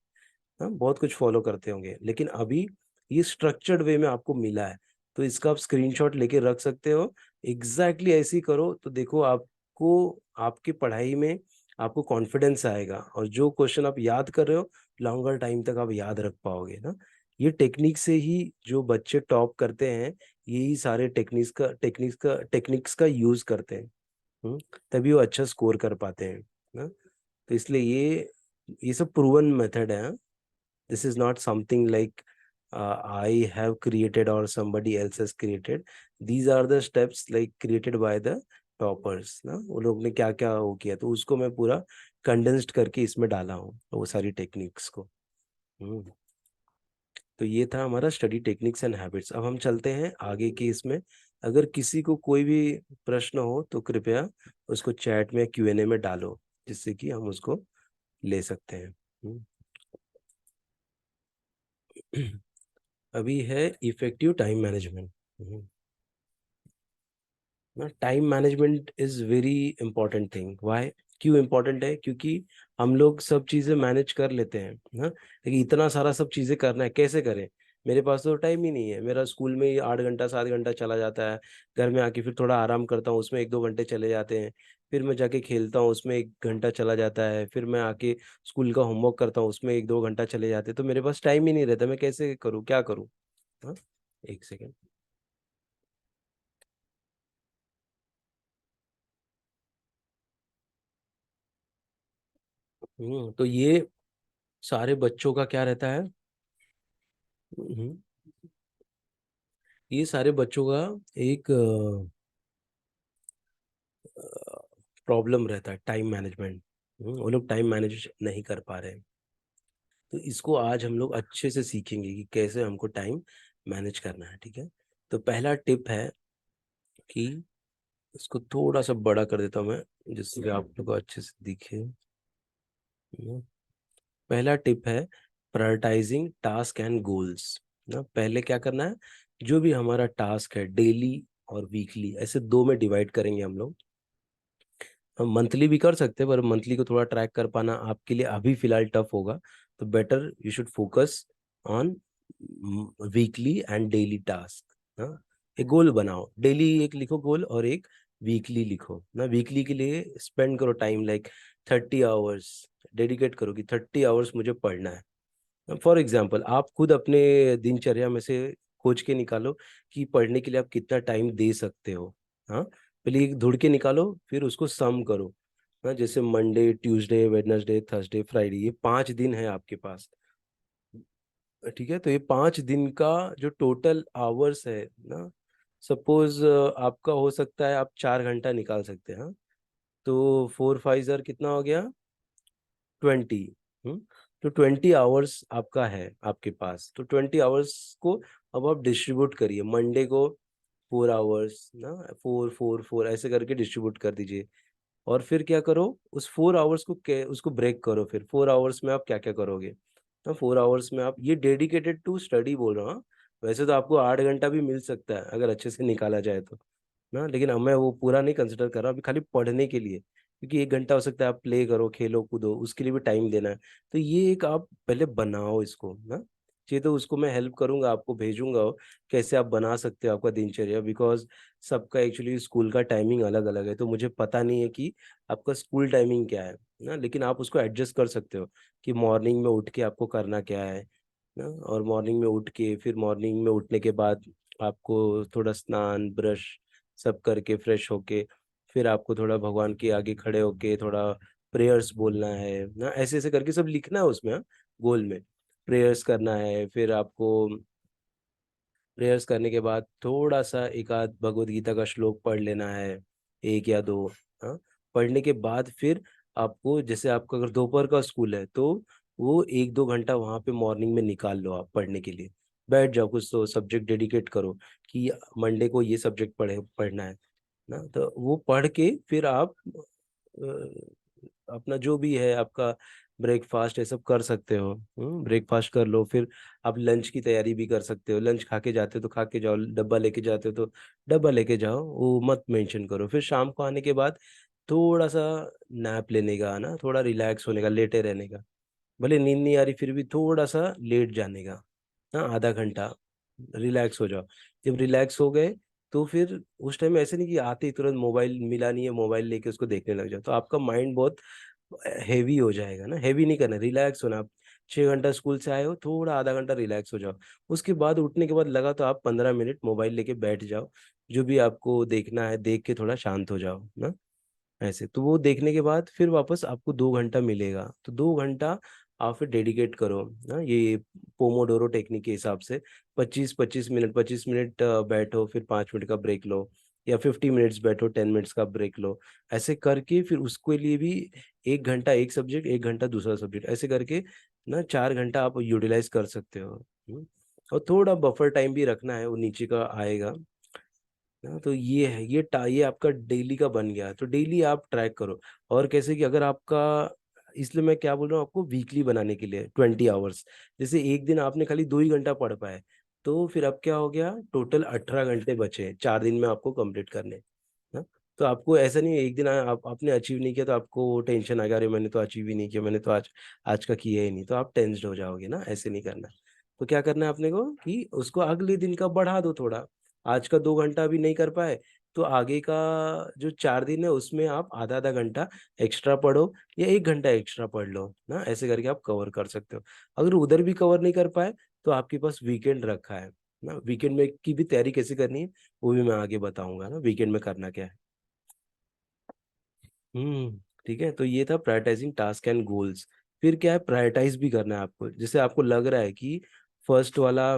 हाँ, बहुत कुछ फॉलो करते होंगे, लेकिन अभी ये स्ट्रक्चर्ड वे में आपको मिला है, तो इसका आप स्क्रीनशॉट लेके रख सकते हो। ऐसे ही करो तो देखो, आपको आपकी पढ़ाई में आपको कॉन्फिडेंस आएगा, और जो क्वेश्चन आप याद कर रहे हो लॉन्गर टाइम तक आप याद रख पाओगे ना। ये टेक्निक से ही जो बच्चे टॉप करते हैं, यही सारे टेक्निक्स का यूज करते हैं। हम्म, तभी वो अच्छा स्कोर कर पाते हैं ना। तो इसलिए ये सब प्रूवन मेथड है। This is not something like I have created or somebody else has created. These are the steps like created by the toppers ना, वो लोग ने क्या क्या वो किया, तो उसको मैं पूरा कंडेंस्ड करके इसमें डाला हूँ वो सारी टेक्निक्स को। हम्म। तो ये था हमारा स्टडी टेक्निक्स एंड हैबिट्स। अब हम चलते हैं आगे की इसमें। अगर किसी को कोई भी प्रश्न हो तो कृपया उसको चैट में Q&A में डालो, जिससे कि हम उसको ले सकते हैं। अभी है इफेक्टिव टाइम मैनेजमेंट ना। Time management is very important thing. Why, क्यों इंपॉर्टेंट है, क्योंकि हम लोग सब चीजें मैनेज कर लेते हैं ना, लेकिन इतना सारा सब चीजें करना है, कैसे करें। मेरे पास तो टाइम ही नहीं है, मेरा स्कूल में ही 8 घंटा 7 घंटा चला जाता है, घर में आके फिर थोड़ा आराम करता हूँ, उसमें 1-2 घंटे चले जाते हैं, फिर मैं जाके खेलता हूँ, उसमें 1 घंटा चला जाता है, फिर मैं आके स्कूल का होमवर्क करता हूँ, उसमें 1-2 घंटा चले जाते हैं। तो मेरे पास टाइम ही नहीं रहता, मैं कैसे करूँ, क्या करूँ। हाँ, एक सेकेंड। तो ये सारे बच्चों का क्या रहता है, हम्म, ये सारे बच्चों का एक प्रॉब्लम रहता है, टाइम मैनेजमेंट। वो लोग टाइम मैनेज नहीं कर पा रहे हैं। तो इसको आज हम लोग अच्छे से सीखेंगे कि कैसे हमको टाइम मैनेज करना है। ठीक है। तो पहला टिप है कि, इसको थोड़ा सा बड़ा कर देता हूँ मैं, जिससे कि आप लोग को अच्छे से दिखे। पहला टिप है प्रायोरिटाइजिंग टास्क एंड गोल्स ना। पहले क्या करना है, जो भी हमारा टास्क है डेली और वीकली, ऐसे दो में डिवाइड करेंगे हम लोग। हम मंथली भी कर सकते हैं, पर मंथली को थोड़ा ट्रैक कर पाना आपके लिए अभी फिलहाल टफ होगा। तो better you should focus on weekly and daily task. हाँ, एक गोल बनाओ, डेली एक लिखो गोल और एक वीकली लिखो ना। वीकली के लिए स्पेंड करो टाइम, लाइक 30 आवर्स डेडिकेट करो कि 30 आवर्स मुझे पढ़ना है। फॉर एग्जाम्पल आप खुद अपने दिनचर्या में से खोज के निकालो कि पढ़ने के लिए आप कितना टाइम दे सकते हो। हाँ, पहले एक ढूंढ के निकालो, फिर उसको सम करो। हाँ, जैसे Monday, Tuesday, Wednesday, Thursday, Friday, ये 5 दिन है आपके पास। ठीक है, तो ये 5 दिन का जो टोटल आवर्स है ना, सपोज आपका हो सकता है आप 4 घंटा निकाल सकते हैं। हाँ, तो 4 5 कितना हो गया, 20। हम्म, तो 20 आवर्स आपका है आपके पास, तो 20 आवर्स को अब आप डिस्ट्रीब्यूट करिए। मंडे को 4 आवर्स ना, 4 4 4 ऐसे करके डिस्ट्रीब्यूट कर दीजिए। और फिर क्या करो, उस 4 आवर्स को उसको ब्रेक करो। फिर 4 आवर्स में आप क्या क्या करोगे ना, 4 आवर्स में आप ये डेडिकेटेड टू स्टडी बोल रहा हूँ। हाँ? वैसे तो आपको 8 घंटा भी मिल सकता है अगर अच्छे से निकाला जाए तो ना, लेकिन अब मैं वो पूरा नहीं कंसिडर कर रहा अभी, खाली पढ़ने के लिए। क्योंकि 1 घंटा हो सकता है आप प्ले करो, खेलो कूदो, उसके लिए भी टाइम देना है। तो ये एक आप पहले बनाओ इसको ना। ये तो उसको मैं हेल्प करूंगा, आपको भेजूंगा कैसे आप बना सकते हो आपका दिनचर्या। बिकॉज सबका एक्चुअली स्कूल का टाइमिंग अलग अलग है, तो मुझे पता नहीं है कि आपका स्कूल टाइमिंग क्या है ना, लेकिन आप उसको एडजस्ट कर सकते हो कि मॉर्निंग में उठ के आपको करना क्या है ना। और मॉर्निंग में उठ के फिर मॉर्निंग में उठने के बाद आपको थोड़ा स्नान ब्रश सब करके फ्रेश होके फिर आपको थोड़ा भगवान के आगे खड़े होके थोड़ा प्रेयर्स बोलना है ना, ऐसे ऐसे करके सब लिखना है उसमें। हाँ, गोल में प्रेयर्स करना है। फिर आपको प्रेयर्स करने के बाद थोड़ा सा एक आध भगवत गीता का श्लोक पढ़ लेना है, एक या दो। हाँ, पढ़ने के बाद फिर आपको, जैसे आपका अगर दोपहर का स्कूल है तो वो 1 2 घंटा वहाँ पे मॉर्निंग में निकाल लो आप पढ़ने के लिए। बैठ जाओ, कुछ तो सब्जेक्ट डेडिकेट करो कि मंडे को ये सब्जेक्ट पढ़ना है ना। तो वो पढ़ के फिर आप अपना जो भी है आपका ब्रेकफास्ट ये सब कर सकते हो। ब्रेकफास्ट कर लो, फिर आप लंच की तैयारी भी कर सकते हो। लंच खा के जाते हो तो खा के जाओ, डब्बा लेके जाते हो तो डब्बा लेके जाओ, वो मत मेंशन करो। फिर शाम को आने के बाद थोड़ा सा नैप लेने का ना, थोड़ा रिलैक्स होने का, लेटे रहने का। भले नींद नहीं आ रही फिर भी थोड़ा सा लेट जाने का। हाँ, आधा घंटा रिलैक्स हो जाओ। जब रिलैक्स हो गए तो फिर उस टाइम ऐसे नहीं कि आते ही तुरंत मोबाइल मिला नहीं है, मोबाइल लेके उसको देखने लग जाओ, तो आपका माइंड बहुत हैवी हो जाएगा ना। हैवी नहीं करना, रिलैक्स होना। आप 6 घंटा स्कूल से आए हो, थोड़ा आधा घंटा रिलैक्स हो जाओ। उसके बाद उठने के बाद लगा तो आप 15 मिनट मोबाइल लेके बैठ जाओ, जो भी आपको देखना है देख के थोड़ा शांत हो जाओ ना। ऐसे तो वो देखने के बाद फिर वापस आपको 2 घंटा मिलेगा, तो 2 घंटा आप फिर डेडिकेट करो ना, ये पोमोडोरो टेक्निक के हिसाब से। 25 25 मिनट, 25 मिनट बैठो, फिर 5 मिनट का ब्रेक लो, या 50 मिनट्स बैठो, 10 मिनट्स का ब्रेक लो। ऐसे करके फिर उसके लिए भी 1 घंटा एक सब्जेक्ट, 1 घंटा दूसरा सब्जेक्ट, ऐसे करके ना 4 घंटा आप यूटिलाइज कर सकते हो। और थोड़ा बफर टाइम भी रखना है, वो नीचे का आएगा ना। तो ये है, ये आपका डेली का बन गया, तो डेली आप ट्रैक करो। और कैसे कि अगर आपका, इसलिए मैं क्या बोल रहा हूँ आपको वीकली बनाने के लिए 20 आवर्स। जैसे एक दिन आपने खाली 2 ही घंटा पढ़ पाए, तो फिर अब क्या हो गया, टोटल 18 घंटे बचे 4 दिन में आपको कंप्लीट करने। हाँ? तो आपको ऐसा नहीं है एक दिन आपने अचीव नहीं किया तो आपको टेंशन आ गया, अरे मैंने तो अचीव ही नहीं किया, मैंने तो आज आज का किया ही नहीं, तो आप टेंस्ड हो जाओगे ना, ऐसे नहीं करना। तो क्या करना है आपने को कि उसको अगले दिन का बढ़ा दो थोड़ा। आज का 2 घंटा अभी नहीं कर पाए, तो आगे का जो 4 दिन है उसमें आप आधा आधा घंटा एक्स्ट्रा पढ़ो, या 1 घंटा एक्स्ट्रा पढ़ लो ना, ऐसे करके आप कवर कर सकते हो। अगर उधर भी कवर नहीं कर पाए तो आपके पास वीकेंड रखा है ना। वीकेंड में की भी तैयारी कैसे करनी है वो भी मैं आगे बताऊंगा ना, वीकेंड में करना क्या है। ठीक है, तो ये था प्रायोरिटाइजिंग टास्क एंड गोल्स। फिर क्या है, प्रायोरिटाइज भी करना है आपको। जैसे आपको लग रहा है कि फर्स्ट वाला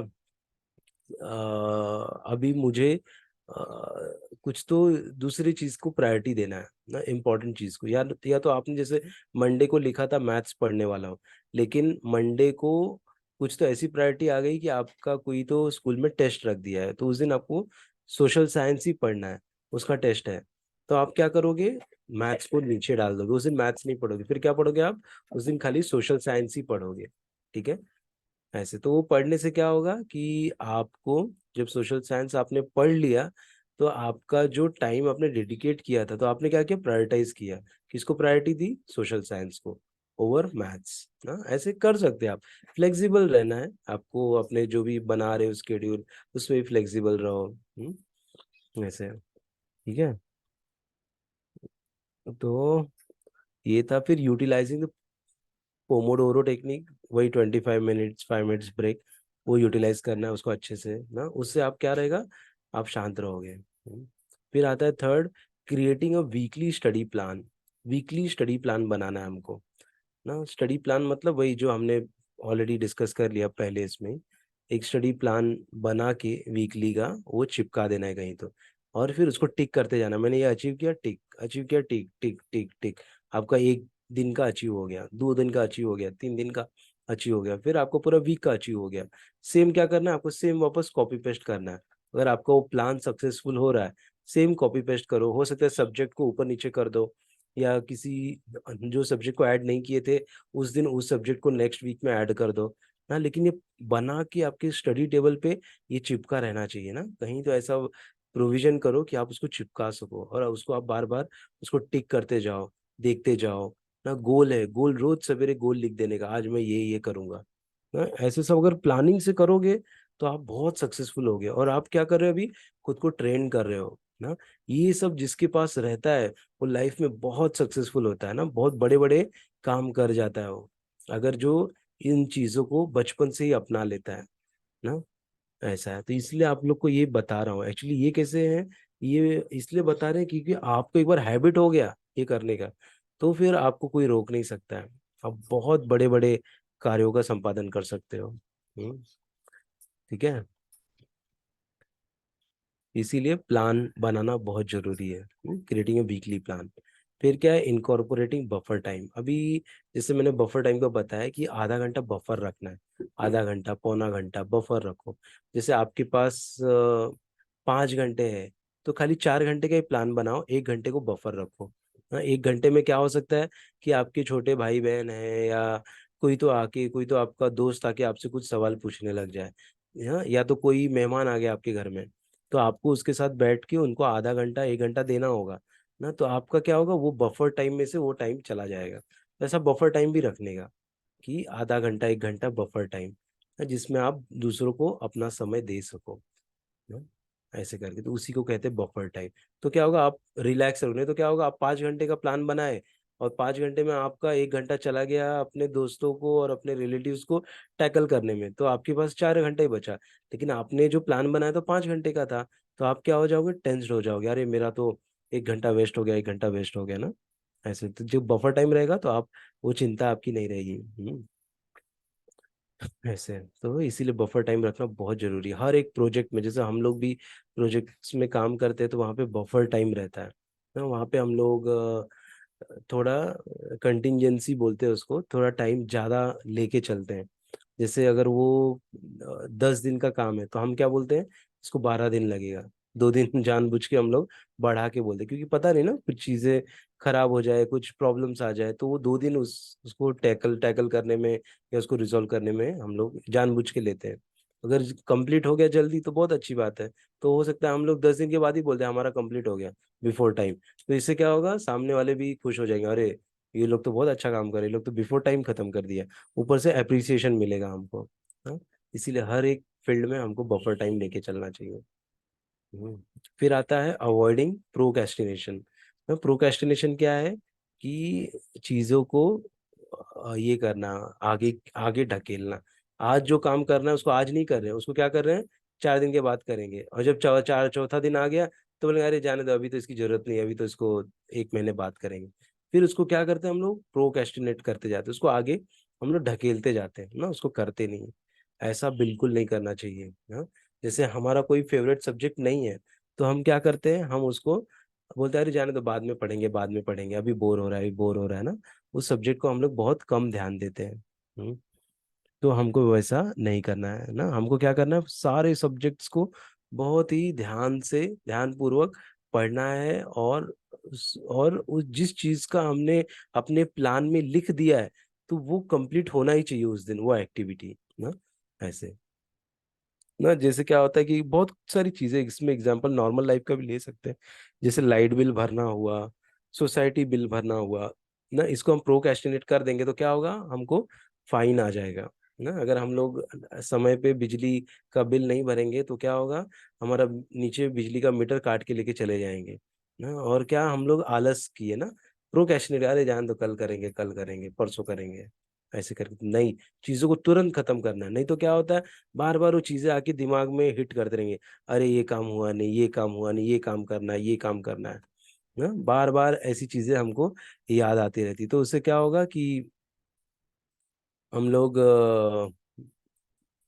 अभी मुझे कुछ तो दूसरी चीज को प्रायोरिटी देना है ना, इम्पोर्टेंट चीज को। या तो आपने जैसे मंडे को लिखा था मैथ्स पढ़ने वाला हूँ, लेकिन मंडे को कुछ तो ऐसी प्रायोरिटी आ गई कि आपका कोई तो स्कूल में टेस्ट रख दिया है, तो उस दिन आपको सोशल साइंस ही पढ़ना है, उसका टेस्ट है। तो आप क्या करोगे, मैथ्स को नीचे डाल दोगे, उस दिन मैथ्स नहीं पढ़ोगे, फिर क्या पढ़ोगे आप, उस दिन खाली सोशल साइंस ही पढ़ोगे। ठीक है, ऐसे तो वो पढ़ने से क्या होगा कि आपको, जब सोशल साइंस आपने पढ़ लिया तो आपका जो टाइम आपने डेडिकेट किया था, तो आपने क्या किया, प्रायोरिटाइज किया, किसको प्रायोरिटी दी, सोशल साइंस को ओवर मैथ्स ना। ऐसे कर सकते हैं आप, फ्लेक्सिबल रहना है आपको, अपने जो भी बना रहे हो स्केड्यूल उसमें भी फ्लेक्सिबल रहो। ऐसे, ठीक है। तो ये था, फिर यूटिलाइजिंग पोमोडोरो टेक्निक, वही 25 मिनट्स 5 मिनट्स ब्रेक, वो यूटिलाइज करना है उसको अच्छे से ना, उससे आप क्या रहेगा, आप शांत रहोगे। फिर आता है third, creating a weekly study plan. Weekly study plan बनाना है हमको ना। स्टडी प्लान मतलब वही जो हमने ऑलरेडी डिस्कस कर लिया पहले इसमें, एक स्टडी प्लान बना के वीकली का वो चिपका देना है कहीं तो, और फिर उसको टिक करते जाना, मैंने ये अचीव किया, टिक, अचीव किया, टिक टिक टिक टिक। आपका एक दिन का अचीव हो गया, 2 दिन का अचीव हो गया, 3 दिन का अचीव हो गया, फिर आपको पूरा वीक का अचीव हो गया। सेम क्या करना है आपको, सेम वापस कॉपी पेस्ट करना है। अगर आपका वो प्लान सक्सेसफुल हो रहा है, सेम कॉपी पेस्ट करो, हो सकता है सब्जेक्ट को ऊपर नीचे कर दो, या किसी जो सब्जेक्ट को ऐड नहीं किए थे उस दिन उस सब्जेक्ट को नेक्स्ट वीक में ऐड कर दो ना। लेकिन ये बना के आपके स्टडी टेबल पे ये चिपका रहना चाहिए ना, कहीं तो ऐसा प्रोविजन करो कि आप उसको चिपका सको, और उसको आप बार बार उसको टिक करते जाओ, देखते जाओ ना। गोल है, गोल रोज सवेरे गोल लिख देने का, आज मैं ये करूंगा ना। ऐसे सब अगर प्लानिंग से करोगे तो आप बहुत सक्सेसफुल होगे। और आप क्या कर रहे हो अभी, खुद को ट्रेन कर रहे हो ना। ये सब जिसके पास रहता है वो लाइफ में बहुत सक्सेसफुल होता है ना, बहुत बड़े बड़े काम कर जाता है वो, अगर जो इन चीजों को बचपन से ही अपना लेता है ना। ऐसा है, तो इसलिए आप लोग को ये बता रहा हूँ। एक्चुअली ये कैसे है, ये इसलिए बता रहे हैं क्योंकि आपको एक बार हैबिट हो गया ये करने का, तो फिर आपको कोई रोक नहीं सकता है। आप बहुत बड़े बड़े कार्यों का संपादन कर सकते हो। ठीक है। इसीलिए प्लान बनाना बहुत जरूरी है, क्रिएटिंग ए वीकली प्लान। फिर क्या है, इनकॉर्पोरेटिंग बफर टाइम। अभी जैसे मैंने बफर टाइम का बताया कि आधा घंटा बफर रखना है, आधा घंटा पौना घंटा बफर रखो। जैसे आपके पास 5 घंटे है, तो खाली 4 घंटे का ही प्लान बनाओ, 1 घंटे को बफर रखो। हाँ, 1 घंटे में क्या हो सकता है कि आपके छोटे भाई बहन है, या कोई तो आपका दोस्त आके आपसे कुछ सवाल पूछने लग जाए, या तो कोई मेहमान आ गया आपके घर में, तो आपको उसके साथ बैठ के उनको आधा घंटा 1 घंटा देना होगा ना। तो आपका क्या होगा, वो बफर टाइम में से वो टाइम चला जाएगा। तो ऐसा बफर टाइम भी रखने का कि आधा घंटा 1 घंटा बफर टाइम, जिसमें आप दूसरों को अपना समय दे सको ना। ऐसे करके तो उसी को कहते हैं बफर टाइम। तो क्या होगा, आप रिलैक्स रहोगे, तो क्या होगा, आप 5 घंटे का प्लान बनाए और 5 घंटे में आपका 1 घंटा चला गया अपने दोस्तों को और अपने रिलेटिव्स को टैकल करने में, तो आपके पास 4 घंटे ही बचा। लेकिन आपने जो प्लान बनाया तो 5 घंटे का था, तो आप क्या हो जाओगे, टेंस्ड हो जाओगे, अरे मेरा तो 1 घंटा वेस्ट हो गया, 1 घंटा वेस्ट हो गया ना। ऐसे तो जो बफर टाइम रहेगा तो आप, वो चिंता आपकी नहीं रहेगी। ऐसे तो इसीलिए बफर टाइम रखना बहुत जरूरी है हर एक प्रोजेक्ट में। जैसे हम लोग भी प्रोजेक्ट्स में काम करते हैं तो वहाँ पे बफर टाइम रहता है ना। वहाँ पे हम लोग थोड़ा कंटिंजेंसी बोलते हैं उसको, थोड़ा टाइम ज़्यादा लेके चलते हैं। जैसे अगर वो 10 दिन का काम है तो हम क्या बोलते हैं, इसको 12 दिन लगेगा। 2 दिन जानबूझ के हम लोग बढ़ा के बोलते हैं, क्योंकि पता नहीं ना, कुछ चीजें खराब हो जाए, कुछ प्रॉब्लम्स आ जाए, तो वो 2 दिन उसको टैकल टैकल करने में या उसको रिजॉल्व करने में हम लोग जानबूझ के लेते हैं। अगर कंप्लीट हो गया जल्दी तो बहुत अच्छी बात है, तो हो सकता है हम लोग 10 दिन के बाद ही बोलते हैं हमारा कंप्लीट हो गया बिफोर टाइम। तो इससे क्या होगा, सामने वाले भी खुश हो जाएंगे, अरे ये लोग तो बहुत अच्छा काम कर रहे हैं, ये लोग तो बिफोर टाइम खत्म कर दिया। ऊपर से अप्रिसिएशन मिलेगा हमको। हाँ, इसीलिए हर एक फील्ड में हमको बफर टाइम लेके चलना चाहिए। हम्म। फिर आता है अवॉइडिंग प्रोक्रेस्टिनेशन। प्रोक्रेस्टिनेशन क्या है कि चीजों को ये करना, आगे आगे ढकेलना। आज जो काम करना है उसको आज नहीं कर रहे हैं, उसको क्या कर रहे हैं, 4 दिन के बाद करेंगे। और जब चौथा दिन आ गया तो बोले अरे जाने दो, अभी तो इसकी जरूरत नहीं है, अभी तो इसको 1 महीने बाद करेंगे। फिर उसको क्या करते हैं हम लोग, प्रोक्रेस्टिनेट करते जाते हैं, उसको आगे हम लोग ढकेलते जाते हैं ना, उसको करते नहीं। ऐसा बिल्कुल नहीं करना चाहिए ना। जैसे हमारा कोई फेवरेट सब्जेक्ट नहीं है, तो हम क्या करते हैं, हम उसको बोलते हैं अरे जाने दो, बाद में पढ़ेंगे, बाद में पढ़ेंगे, अभी बोर हो रहा है, अभी बोर हो रहा है ना। उस सब्जेक्ट को हम लोग बहुत कम ध्यान देते हैं। तो हमको वैसा नहीं करना है ना, हमको क्या करना है, सारे सब्जेक्ट्स को बहुत ही ध्यान से, ध्यान पूर्वक पढ़ना है। और उस जिस चीज का हमने अपने प्लान में लिख दिया है, तो वो कंप्लीट होना ही चाहिए उस दिन, वो एक्टिविटी ना। ऐसे ना। जैसे क्या होता है कि बहुत सारी चीजें इसमें एग्जांपल नॉर्मल लाइफ का भी ले सकते हैं। जैसे लाइट बिल भरना हुआ, सोसाइटी बिल भरना हुआ ना, इसको हम प्रोक्रेस्टिनेट कर देंगे तो क्या होगा, हमको फाइन आ जाएगा ना। अगर हम लोग समय पे बिजली का बिल नहीं भरेंगे तो क्या होगा, हमारा नीचे बिजली का मीटर काट के लेके चले जाएंगे ना। और क्या हम लोग आलस किए ना, प्रोक्रेस्टिनेट, अरे जान दो, कल करेंगे, कल करेंगे, परसों करेंगे, ऐसे करके नहीं, चीजों को तुरंत खत्म करना है। नहीं तो क्या होता है, बार बार वो चीजें आके दिमाग में हिट करते रहेंगे, अरे ये काम हुआ नहीं, ये काम हुआ नहीं, ये काम करना है, ये काम करना है ना। बार बार ऐसी चीजें हमको याद आती रहती, तो उससे क्या होगा कि हम लोग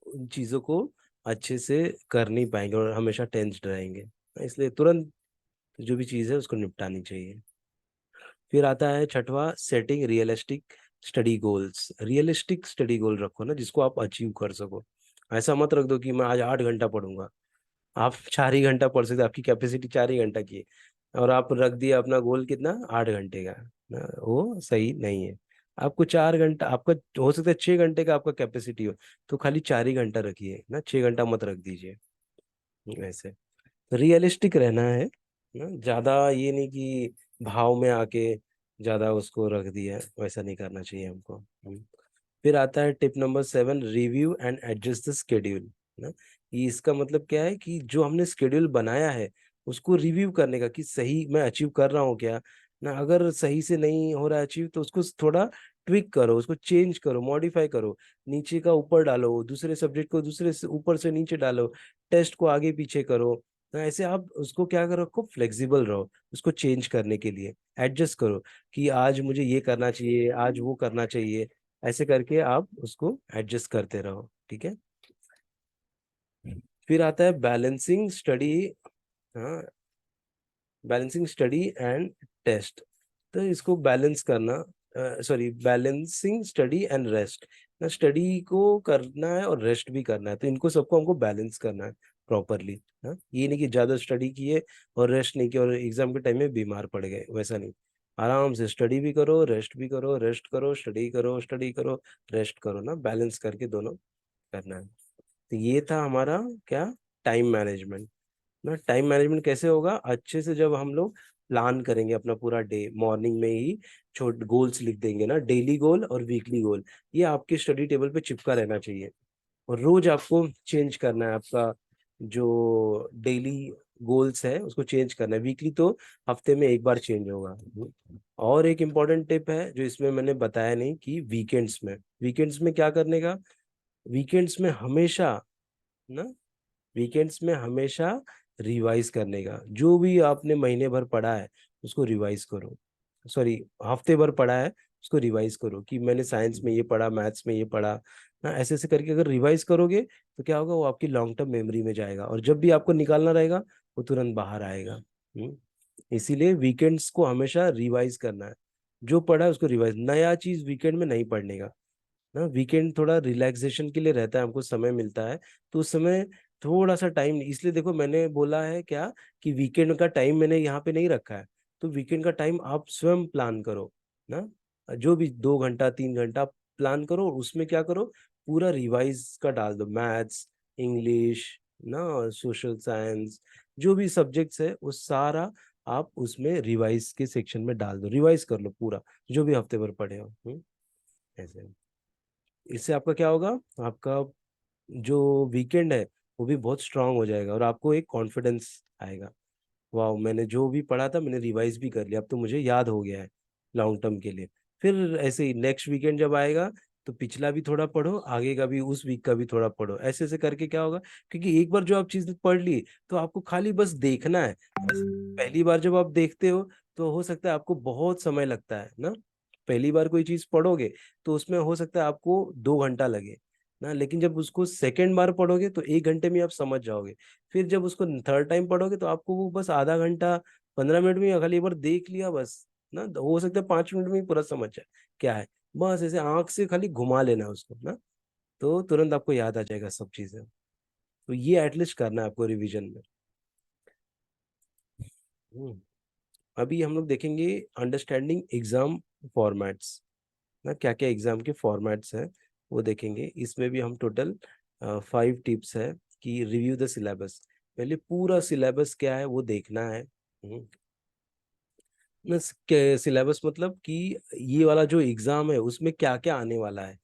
उन चीजों को अच्छे से कर नहीं पाएंगे और हमेशा टेंस्ड रहेंगे। इसलिए तुरंत जो भी चीज है उसको निपटानी चाहिए। फिर आता है छठवां, setting realistic study goals. Realistic study goal रखो ना, जिसको आप अचीव कर सको। ऐसा मत रख दो कि मैं आज 8 घंटा पढ़ूंगा। आप 4 ही घंटा पढ़ सकते, आपकी कैपेसिटी 4 ही घंटा की है, और आप रख दिया अपना गोल कितना, 8 घंटे का ना, वो सही नहीं है। आपको 4 घंटा, आपका हो सकता है 6 घंटे का आपका कैपेसिटी हो, तो खाली 4 ही घंटा रखिए ना, 6 घंटा मत रख दीजिए। ऐसे रियलिस्टिक रहना है ना, ज्यादा ये नहीं कि भाव में आके ज्यादा उसको रख दिया, वैसा नहीं करना चाहिए हमको। फिर आता है tip number 7, review and adjust the schedule ना। ये इसका मतलब क्या है कि जो हमने स्केड्यूल बनाया है उसको रिव्यू करने का, कि सही मैं अचीव कर रहा हूँ क्या ना। अगर सही से नहीं हो रहा है अचीव, तो उसको थोड़ा ट्विक करो, उसको चेंज करो, मॉडिफाई करो, नीचे का ऊपर डालो, दूसरे सब्जेक्ट को दूसरे से ऊपर से नीचे डालो, टेस्ट को आगे पीछे करो ना। ऐसे आप उसको क्या करो, रखो फ्लेक्सिबल रहो, उसको चेंज करने के लिए एडजस्ट करो, कि आज मुझे ये करना चाहिए, आज वो करना चाहिए। ऐसे करके आप उसको एडजस्ट करते रहो, ठीक है। फिर आता है बैलेंसिंग स्टडी। हाँ, बैलेंसिंग स्टडी एंड टेस्ट। तो इसको बैलेंस करना, sorry, balancing study and rest ना। स्टडी को करना है और रेस्ट भी करना है, तो इनको सबको हमको बैलेंस करना है प्रॉपरली। हाँ, ये नहीं कि ज्यादा स्टडी किए और रेस्ट नहीं किया और एग्जाम के टाइम में बीमार पड़ गए, वैसा नहीं। आराम से स्टडी भी करो, रेस्ट भी करो, रेस्ट करो, स्टडी करो, स्टडी करो, रेस्ट करो ना, बैलेंस करके दोनों करना है। तो ये था हमारा क्या, टाइम मैनेजमेंट ना। टाइम मैनेजमेंट कैसे होगा, अच्छे से जब हम लोग प्लान करेंगे अपना पूरा डे, मॉर्निंग में ही छोटे गोल्स लिख देंगे ना, डेली गोल और वीकली गोल, ये आपके स्टडी टेबल पे चिपका रहना चाहिए। और रोज आपको चेंज करना है, आपका जो डेली गोल्स है उसको चेंज करना है। वीकली तो हफ्ते में एक बार चेंज होगा। और एक इम्पॉर्टेंट टिप है जो इसमें मैंने बताया नहीं, कि वीकेंड्स में क्या करने का, वीकेंड्स में हमेशा ना, वीकेंड्स में हमेशा रिवाइज करने का। जो भी आपने महीने भर पढ़ा है उसको रिवाइज करो, सॉरी, हफ्ते भर पढ़ा है उसको रिवाइज करो, कि मैंने साइंस में ये पढ़ा, मैथ्स में ये पढ़ा ना। ऐसे ऐसे करके अगर रिवाइज करोगे तो क्या होगा, वो आपकी लॉन्ग टर्म मेमोरी में जाएगा, और जब भी आपको निकालना रहेगा वो तुरंत बाहर आएगा। इसीलिए वीकेंड्स को हमेशा रिवाइज करना है। जो पढ़ा है उसको रिवाइज, नया चीज वीकेंड में नहीं पढ़ने का ना। वीकेंड थोड़ा रिलैक्सेशन के लिए रहता है, हमको समय मिलता है, तो उस समय थोड़ा सा टाइम, इसलिए देखो मैंने बोला है क्या, कि वीकेंड का टाइम मैंने यहाँ पे नहीं रखा है। तो वीकेंड का टाइम आप स्वयं प्लान करो ना, जो भी 2 घंटा 3 घंटा प्लान करो, और उसमें क्या करो, पूरा रिवाइज का डाल दो, मैथ्स, इंग्लिश ना, सोशल साइंस, जो भी सब्जेक्ट्स है वो सारा आप उसमें रिवाइज के सेक्शन में डाल दो, रिवाइज कर लो पूरा, जो भी हफ्ते भर पढ़े हो। ऐसे इससे आपका क्या होगा, आपका जो वीकेंड है वो भी बहुत स्ट्रांग हो जाएगा, और आपको एक कॉन्फिडेंस आएगा, वाह मैंने जो भी पढ़ा था मैंने रिवाइज भी कर लिया, अब तो मुझे याद हो गया है लॉन्ग टर्म के लिए। फिर ऐसे ही नेक्स्ट वीकेंड जब आएगा तो पिछला भी थोड़ा पढ़ो, आगे का भी, उस वीक का भी थोड़ा पढ़ो, ऐसे ऐसे करके क्या होगा, क्योंकि एक बार जो आप चीज पढ़ ली तो आपको खाली बस देखना है। बस पहली बार जब आप देखते हो तो हो सकता है आपको बहुत समय लगता है ना, पहली बार कोई चीज पढ़ोगे तो उसमें हो सकता है आपको 2 घंटा लगे ना, लेकिन जब उसको सेकेंड बार पढ़ोगे तो 1 घंटे में आप समझ जाओगे। फिर जब उसको थर्ड टाइम पढ़ोगे तो आपको वो बस आधा घंटा 15 मिनट में खाली एक बार देख लिया बस ना, हो सकता है 5 मिनट में ही पूरा समझ जाए क्या है। बस ऐसे आंख से खाली घुमा लेना है उसको ना, तो तुरंत आपको याद आ जाएगा सब चीजें। तो ये एटलीस्ट करना है आपको रिवीजन में। हम्म, अभी हम लोग देखेंगे अंडरस्टैंडिंग एग्जाम फॉर्मेट्स ना, क्या क्या एग्जाम के फॉर्मेट्स हैं वो देखेंगे। इसमें भी हम टोटल 5 टिप्स है कि रिव्यू द सिलेबस, पहले पूरा सिलेबस क्या है वो देखना है। ना सिलेबस मतलब कि ये वाला जो एग्जाम है उसमें क्या क्या आने वाला है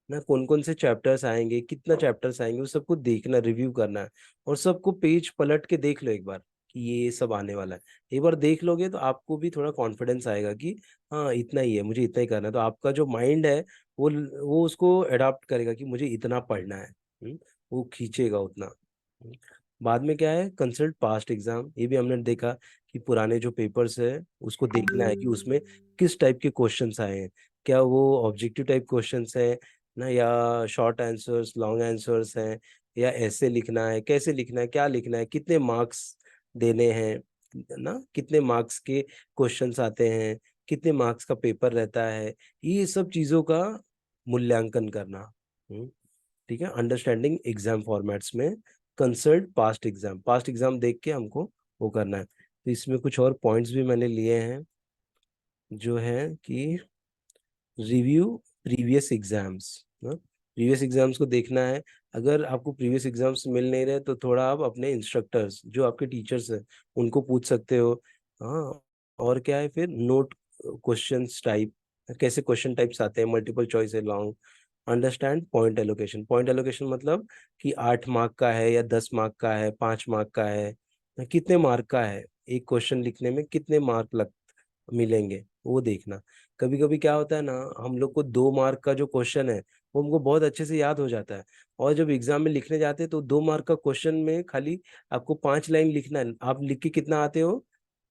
ना, कौन कौन से चैप्टर्स आएंगे, कितना चैप्टर्स आएंगे, वो सबको देखना, रिव्यू करना है। और सबको पेज पलट के देख लो एक बार कि ये सब आने वाला है। एक बार देख लोगे तो आपको भी थोड़ा कॉन्फिडेंस आएगा कि हाँ इतना ही है, मुझे इतना ही करना है। तो आपका जो माइंड है वो उसको अडॉप्ट करेगा कि मुझे इतना पढ़ना है। वो खींचेगा उतना। हम्म। बाद में क्या है, कंसल्ट पास्ट एग्जाम, ये भी हमने देखा कि पुराने जो पेपर्स है उसको देखना है कि उसमें किस टाइप के क्वेश्चंस आए हैं। क्या वो ऑब्जेक्टिव टाइप क्वेश्चंस है ना, या शॉर्ट आंसर्स, लॉन्ग आंसर्स हैं, या ऐसे लिखना है, कैसे लिखना है, क्या लिखना है, कितने मार्क्स देने हैं ना, कितने मार्क्स के क्वेश्चंस आते हैं, कितने मार्क्स का पेपर रहता है, ये सब चीजों का मूल्यांकन करना। हम्म, ठीक है, अंडरस्टैंडिंग एग्जाम फॉर्मेट्स में consult past exam, past exam देख के हमको वो करना है। तो इसमें कुछ और पॉइंट्स भी मैंने लिए हैं, जो है कि review previous exams, previous exams को देखना है। अगर आपको प्रीवियस एग्जाम्स मिल नहीं रहे तो थोड़ा आप अपने इंस्ट्रक्टर्स, जो आपके टीचर्स हैं, उनको पूछ सकते हो। हाँ, और क्या है फिर, नोट क्वेश्चंस टाइप, कैसे क्वेश्चन टाइप्स आते हैं, मल्टीपल चॉइस है, long. Understand point allocation, point allocation मतलब कि 8 मार्क का है या 10 मार्क का है, 5 मार्क का है, कितने मार्क का है, एक क्वेश्चन लिखने में कितने मार्क लग मिलेंगे, वो देखना। कभी कभी क्या होता है ना, हम लोग को 2 मार्क का जो क्वेश्चन है वो हमको बहुत अच्छे से याद हो जाता है, और जब एग्जाम में लिखने जाते हैं तो 2 मार्क का क्वेश्चन में खाली आपको 5 लाइन लिखना है, आप लिख के कितना आते हो,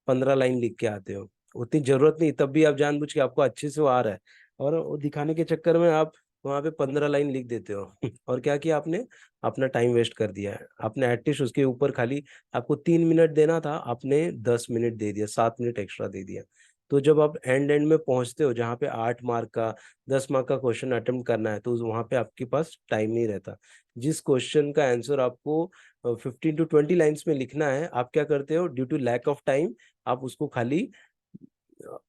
15 लाइन लिख के आते हो। उतनी जरूरत नहीं, तब भी आप जानबूझ के, आपको अच्छे से वो आ रहा है, और वो दिखाने के चक्कर में आप वहां पे 15 लाइन लिख देते हो और क्या किया आपने, अपना टाइम वेस्ट कर दिया है। आपने एटलीस्ट उसके ऊपर खाली, आपको 3 मिनट देना था, आपने 10 मिनट दे दिया, 7 मिनट एक्स्ट्रा दे दिया। तो जब आप एंड में पहुंचते हो जहाँ पे 8 मार्क का, 10 मार्क का क्वेश्चन अटेम्प्ट करना है, तो वहां पे आपके पास टाइम नहीं रहता। जिस क्वेश्चन का आंसर आपको 15 to 20 लाइन्स में लिखना है, आप क्या करते हो, due to lack of time आप उसको खाली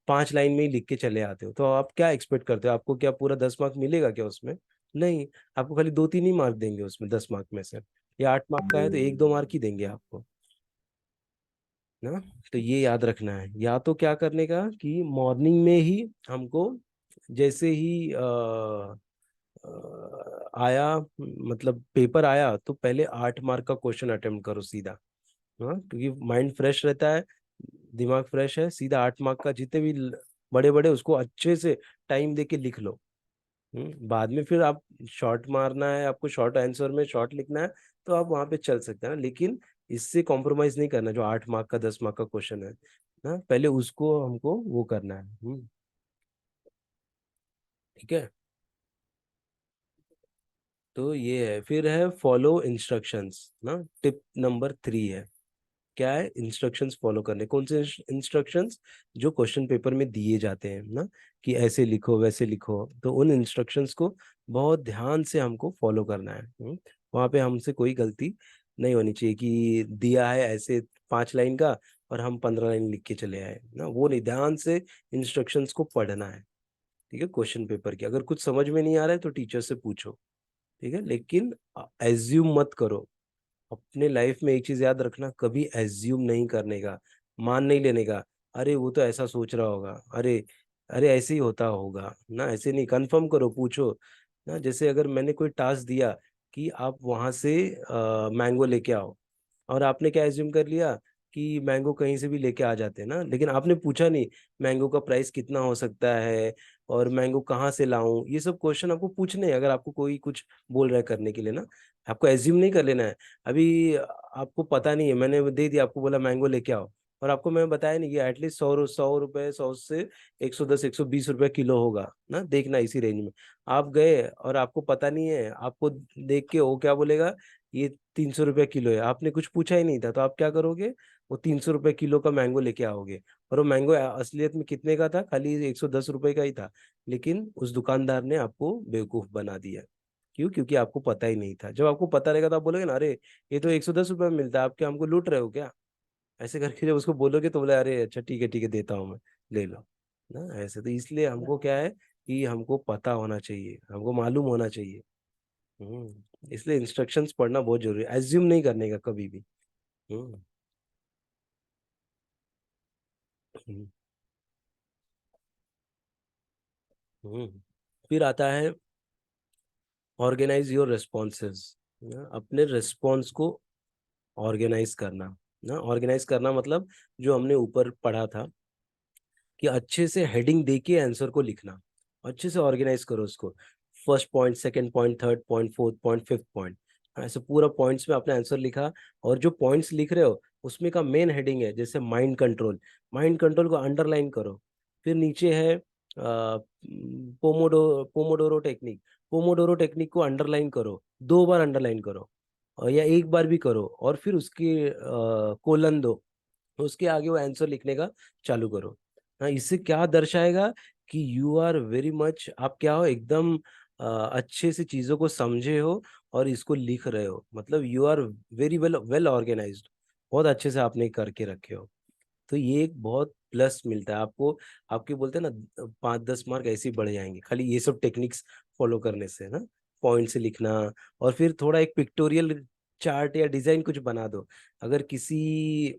5 लाइन में ही लिख के चले आते हो। तो आप क्या एक्सपेक्ट करते हो, आपको क्या पूरा 10 मार्क मिलेगा क्या उसमें? नहीं, आपको खाली 2-3 ही मार्क देंगे उसमें 10 मार्क में से, या 8 मार्क का है तो 1-2 मार्क ही देंगे आपको ना। तो ये याद रखना है, या तो क्या करने का कि मॉर्निंग में ही हमको, जैसे ही आया, मतलब पेपर आया, तो पहले 8 मार्क का क्वेश्चन अटेम्प्ट करो सीधा। हाँ, क्योंकि माइंड फ्रेश रहता है, दिमाग फ्रेश है, सीधा 8 मार्क का जितने भी बड़े बड़े, उसको अच्छे से टाइम दे के लिख लो। बाद में फिर आप शॉर्ट मारना है, आपको शॉर्ट आंसर में शॉर्ट लिखना है, तो आप वहां पे चल सकते हैं ना, लेकिन इससे कॉम्प्रोमाइज नहीं करना, जो 8 मार्क का 10 मार्क का क्वेश्चन है ना, पहले उसको हमको वो करना है। ठीक है, तो ये है, फिर है फॉलो इंस्ट्रक्शंस ना, टिप नंबर 3 है, क्या है, इंस्ट्रक्शंस फॉलो करने। कौन से इंस्ट्रक्शंस, जो क्वेश्चन पेपर में दिए जाते हैं ना, कि ऐसे लिखो वैसे लिखो, तो उन इंस्ट्रक्शंस को बहुत ध्यान से हमको फॉलो करना है। वहाँ पे हमसे कोई गलती नहीं होनी चाहिए कि दिया है ऐसे 5 लाइन का और हम 15 लाइन लिख के चले आए ना, वो नहीं, ध्यान से इंस्ट्रक्शंस को पढ़ना है। ठीक है, क्वेश्चन पेपर की अगर कुछ समझ में नहीं आ रहा है तो टीचर से पूछो। ठीक है, लेकिन एज्यूम मत करो। अपने लाइफ में एक चीज याद रखना, कभी एज्यूम नहीं करने का, मान नहीं लेने का, अरे वो तो ऐसा सोच रहा होगा, अरे अरे ऐसे ही होता होगा ना, ऐसे नहीं, कंफर्म करो, पूछो ना। जैसे अगर मैंने कोई टास्क दिया कि आप वहां से मैंगो लेके आओ, और आपने क्या एज्यूम कर लिया कि मैंगो कहीं से भी लेके आ जाते हैं ना, लेकिन आपने पूछा नहीं मैंगो का प्राइस कितना हो सकता है, और मैंगो कहाँ से लाऊं, ये सब क्वेश्चन आपको पूछने हैं अगर आपको कोई कुछ बोल रहा है करने के लिए ना। आपको एज्यूम नहीं कर लेना है। अभी आपको पता नहीं है, मैंने दे दिया, आपको बोला मैंगो लेके आओ, और आपको मैं बताया नहीं कि एटलीस्ट 100 रुपए, 100 से 110, 120 रुपए किलो होगा ना, देखना इसी रेंज में। आप गए और आपको पता नहीं है, आपको देख के वो क्या बोलेगा, ये 300 रुपये किलो है, आपने कुछ पूछा ही नहीं था, तो आप क्या करोगे, वो 300 रुपये किलो का मैंगो लेके आओगे। और वो मैंगो असलियत में कितने का था, खाली 110 रुपये का ही था, लेकिन उस दुकानदार ने आपको बेवकूफ बना दिया। क्यों? क्योंकि आपको पता ही नहीं था। जब आपको पता रहेगा तो आप बोलोगे ना, अरे ये तो 110 रुपये में मिलता है, आप क्या हमको लूट रहे हो क्या? ऐसे करके जब उसको बोलोगे तो बोले, अरे अच्छा ठीक है देता हूँ मैं, ले लो ना। ऐसे तो इसलिए हमको क्या है कि हमको पता होना चाहिए, हमको मालूम होना चाहिए। हम्म इसलिए इंस्ट्रक्शंस पढ़ना बहुत जरूरी है, एज्यूम नहीं करने का कभी भी। हम्म। हम्म। हम्म। फिर आता है ऑर्गेनाइज योर रेस्पॉन्सेज, अपने रेस्पॉन्स को ऑर्गेनाइज करना। ना ऑर्गेनाइज करना मतलब जो हमने ऊपर पढ़ा था कि अच्छे से हेडिंग दे के आंसर को लिखना, अच्छे से ऑर्गेनाइज करो उसको। First point, second point, third point, fourth point, fifth point, ऐसे पूरा पॉइंट्स में आपने आंसर लिखा। और जो पॉइंट्स लिख रहे हो उसमें का मेन हेडिंग है, जैसे माइंड कंट्रोल, माइंड कंट्रोल को अंडरलाइन करो। फिर नीचे है पोमोडोरो टेक्निक, पोमोडोरो टेक्निक को अंडरलाइन करो, 2 बार अंडरलाइन करो, और या एक बार भी करो, और फिर उसके कोलन दो, उसके आगे वो आंसर लिखने का चालू करो। हाँ, इससे क्या दर्शाएगा कि यू आर वेरी मच, आप क्या हो एकदम अच्छे से चीजों को समझे हो और इसको लिख रहे हो, मतलब you are very well well organised, बहुत अच्छे से आपने करके रखे हो। तो ये एक बहुत प्लस मिलता है आपको। आपके बोलते हैं ना 5-10 मार्क ऐसे ही बढ़ जाएंगे खाली ये सब टेक्निक्स फॉलो करने से ना। पॉइंट से लिखना, और फिर थोड़ा एक पिक्टोरियल चार्ट या डिजाइन कुछ बना दो। अगर किसी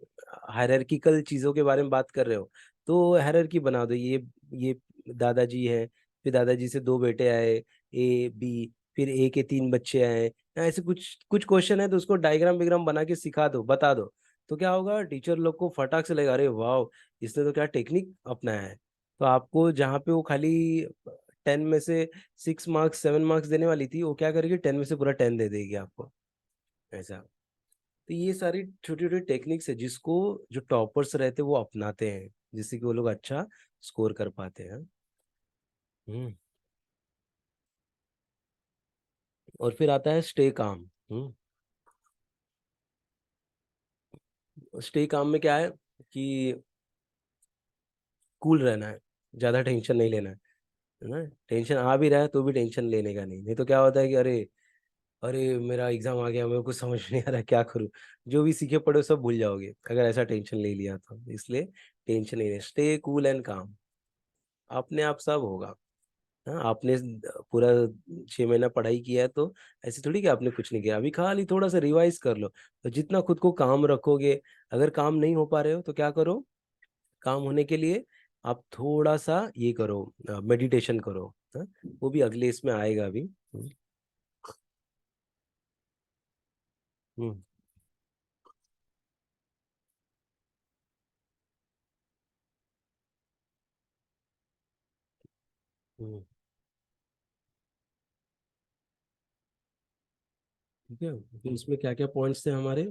हायरार्किकल चीजों के बारे में बात कर रहे हो तो हायरार्की बना दो। ये दादाजी है, फिर दादाजी से 2 बेटे आए, ए बी, फिर ए के 3 बच्चे आए, ऐसे कुछ कुछ क्वेश्चन है तो उसको डायग्राम विग्राम बना के सिखा दो, बता दो। तो क्या होगा, टीचर लोग को फटाक से लगेगा, अरे वाह, इसने तो क्या टेक्निक अपनाया है। तो आपको जहाँ पे वो खाली 10 में से 6 मार्क्स 7 मार्क्स देने वाली थी, वो क्या करेगी, 10 में से पूरा 10 दे देगी आपको, ऐसा। तो ये सारी छोटी छोटी टेक्निक्स है जिसको जो टॉपर्स रहते हैं वो अपनाते हैं, जिससे कि वो लोग अच्छा स्कोर कर पाते हैं। हम्म। और फिर आता है स्टे काम। हम्म। स्टे काम में क्या है कि कूल रहना है, ज्यादा टेंशन नहीं लेना है ना। टेंशन आ भी रहा है तो भी टेंशन लेने का नहीं, नहीं तो क्या होता है कि अरे, अरे मेरा एग्जाम आ गया, मेरे को समझ नहीं आ रहा क्या करूं, जो भी सीखे पढ़े सब भूल जाओगे अगर ऐसा टेंशन ले लिया तो। इसलिए टेंशन नहीं, स्टे कूल एंड काम, अपने आप सब होगा। हाँ, आपने पूरा 6 महीना पढ़ाई किया है तो ऐसे थोड़ी कि आपने कुछ नहीं किया, अभी खाली थोड़ा सा रिवाइज कर लो। तो जितना खुद को काम रखोगे, अगर काम नहीं हो पा रहे हो तो क्या करो, काम होने के लिए आप थोड़ा सा ये करो, मेडिटेशन करो। हाँ, वो भी अगले इसमें आएगा अभी। हम्म। हम्म। ठीक है, फिर इसमें क्या क्या पॉइंट्स थे हमारे,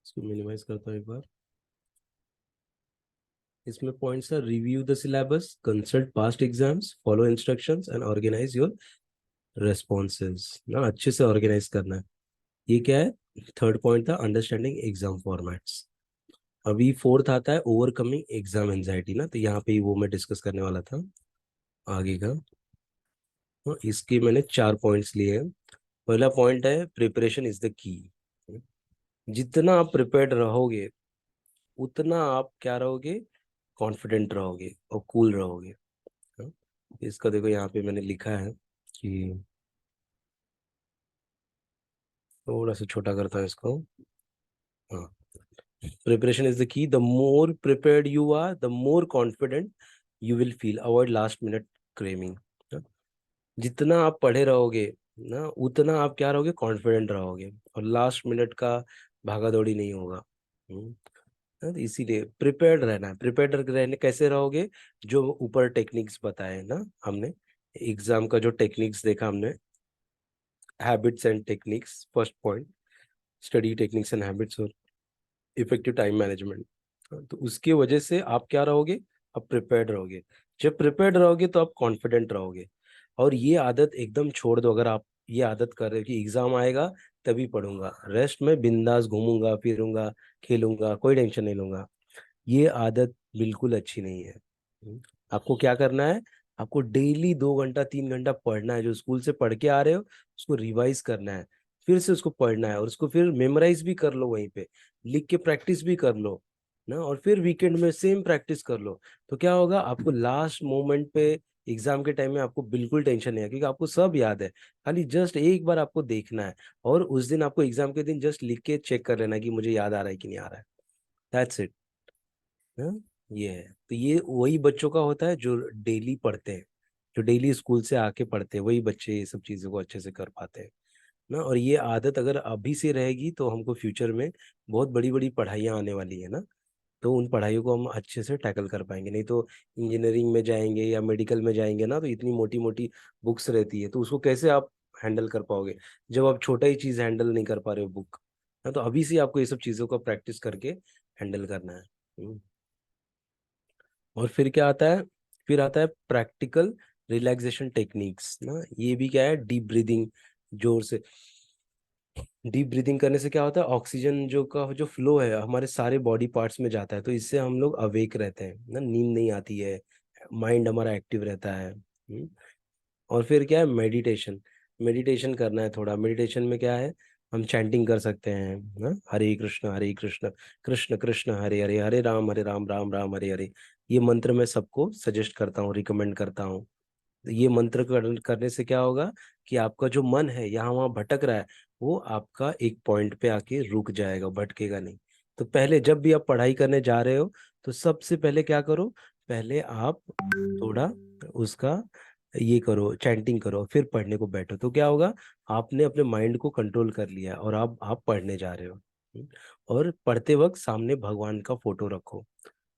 इसको मिनिमाइज करता हूँ एक बार। इसमें पॉइंट्स है, review the syllabus, consult past exams, follow instructions and organise your responses, ना अच्छे से ऑर्गेनाइज करना है। ये क्या है, थर्ड पॉइंट था अंडरस्टैंडिंग एग्जाम फॉर्मेट्स। अभी फोर्थ आता है ओवरकमिंग एग्जाम एंजाइटी ना, तो यहाँ पे ही वो मैं डिस्कस करने वाला था आगे का। तो इसके मैंने 4 पॉइंट्स लिए हैं। पहला पॉइंट है प्रिपरेशन इज द की। जितना आप प्रिपेयर्ड रहोगे उतना आप क्या रहोगे, कॉन्फिडेंट रहोगे और कूल रहोगे। हाँ? इसका देखो यहाँ पे मैंने लिखा है कि, थोड़ा सा छोटा करता हूँ इसको। हाँ, preparation is the key, the more prepared you are the more confident you will feel, avoid last minute cramming. जितना आप पढ़े रहोगे ना उतना आप क्या रहोगे, कॉन्फिडेंट रहोगे, और लास्ट मिनट का भागा दौड़ी नहीं होगा। हम्म। हाँ, तो इसीलिए प्रिपेयर्ड रहना है। प्रिपेयर्ड रहने कैसे रहोगे, जो ऊपर टेक्निक्स बताए ना हमने, एग्जाम का जो टेक्निक्स देखा हमने, habits and techniques, first point study techniques and habits और इफेक्टिव टाइम मैनेजमेंट। तो उसकी वजह से आप क्या रहोगे, आप प्रिपेयर्ड रहोगे। जब प्रिपेयर्ड रहोगे तो आप कॉन्फिडेंट रहोगे। और ये आदत एकदम छोड़ दो, अगर आप ये आदत कर रहे हो कि एग्जाम आएगा तभी पढ़ूंगा, रेस्ट में बिंदास घूमूंगा फिरूंगा खेलूंगा कोई टेंशन नहीं लूंगा, ये आदत बिल्कुल अच्छी नहीं है। हम्म। आपको क्या करना है, आपको डेली 2 घंटा 3 घंटा पढ़ना है, जो स्कूल से पढ़ के आ रहे हो उसको रिवाइज करना है, फिर से उसको पढ़ना है, और उसको फिर मेमोराइज भी कर लो वहीं पे, लिख के प्रैक्टिस भी कर लो ना, और फिर वीकेंड में सेम प्रैक्टिस कर लो। तो क्या होगा, आपको लास्ट मोमेंट पे एग्जाम के टाइम में आपको बिल्कुल टेंशन नहीं है, क्योंकि आपको सब याद है। खाली जस्ट एक बार आपको देखना है, और उस दिन आपको एग्जाम के दिन जस्ट लिख के चेक कर लेना है कि मुझे याद आ रहा है कि नहीं आ रहा है। That's it. हाँ, ये है। तो ये वही बच्चों का होता है जो डेली पढ़ते हैं, जो डेली स्कूल से आके पढ़ते हैं, वही बच्चे ये सब चीज़ों को अच्छे से कर पाते हैं ना। और ये आदत अगर अभी से रहेगी तो हमको फ्यूचर में बहुत बड़ी बड़ी पढ़ाइयाँ आने वाली है ना। तो उन पढ़ाइयों को हम अच्छे से टैकल कर पाएंगे। नहीं तो इंजीनियरिंग में जाएंगे या मेडिकल में जाएंगे ना, तो इतनी मोटी मोटी बुक्स रहती है, तो उसको कैसे आप हैंडल कर पाओगे जब आप छोटा ही चीज़ हैंडल नहीं कर पा रहे हो बुक। ना, तो अभी से आपको ये सब चीज़ों का प्रैक्टिस करके हैंडल करना है। और फिर क्या आता है, फिर आता है प्रैक्टिकल रिलैक्सेशन टेक्निक्स ना। ये भी क्या है, डीप ब्रीदिंग। जोर से डीप ब्रीदिंग करने से क्या होता है, ऑक्सीजन जो फ्लो है हमारे सारे बॉडी पार्ट्स में जाता है, तो इससे हम लोग अवेक रहते हैं ना, नींद नहीं आती है, माइंड हमारा एक्टिव रहता है। और फिर क्या है, मेडिटेशन। मेडिटेशन करना है थोड़ा। मेडिटेशन में क्या है, हम चैंटिंग कर सकते हैं ना, हरे कृष्ण कृष्ण कृष्ण हरे हरे, हरे राम राम हरे हरे। ये मंत्र मैं सबको सजेस्ट करता हूँ, रिकमेंड करता हूँ। ये मंत्र करने से क्या होगा कि आपका जो मन है यहाँ वहाँ भटक रहा है, वो आपका एक पॉइंट पे आके रुक जाएगा, भटकेगा नहीं। तो पहले जब भी आप पढ़ाई करने जा रहे हो, तो सबसे पहले क्या करो, पहले आप थोड़ा उसका ये करो, चैंटिंग करो, फिर पढ़ने को बैठो। तो क्या होगा, आपने अपने माइंड को कंट्रोल कर लिया और आप पढ़ने जा रहे हो। और पढ़ते वक्त सामने भगवान का फोटो रखो।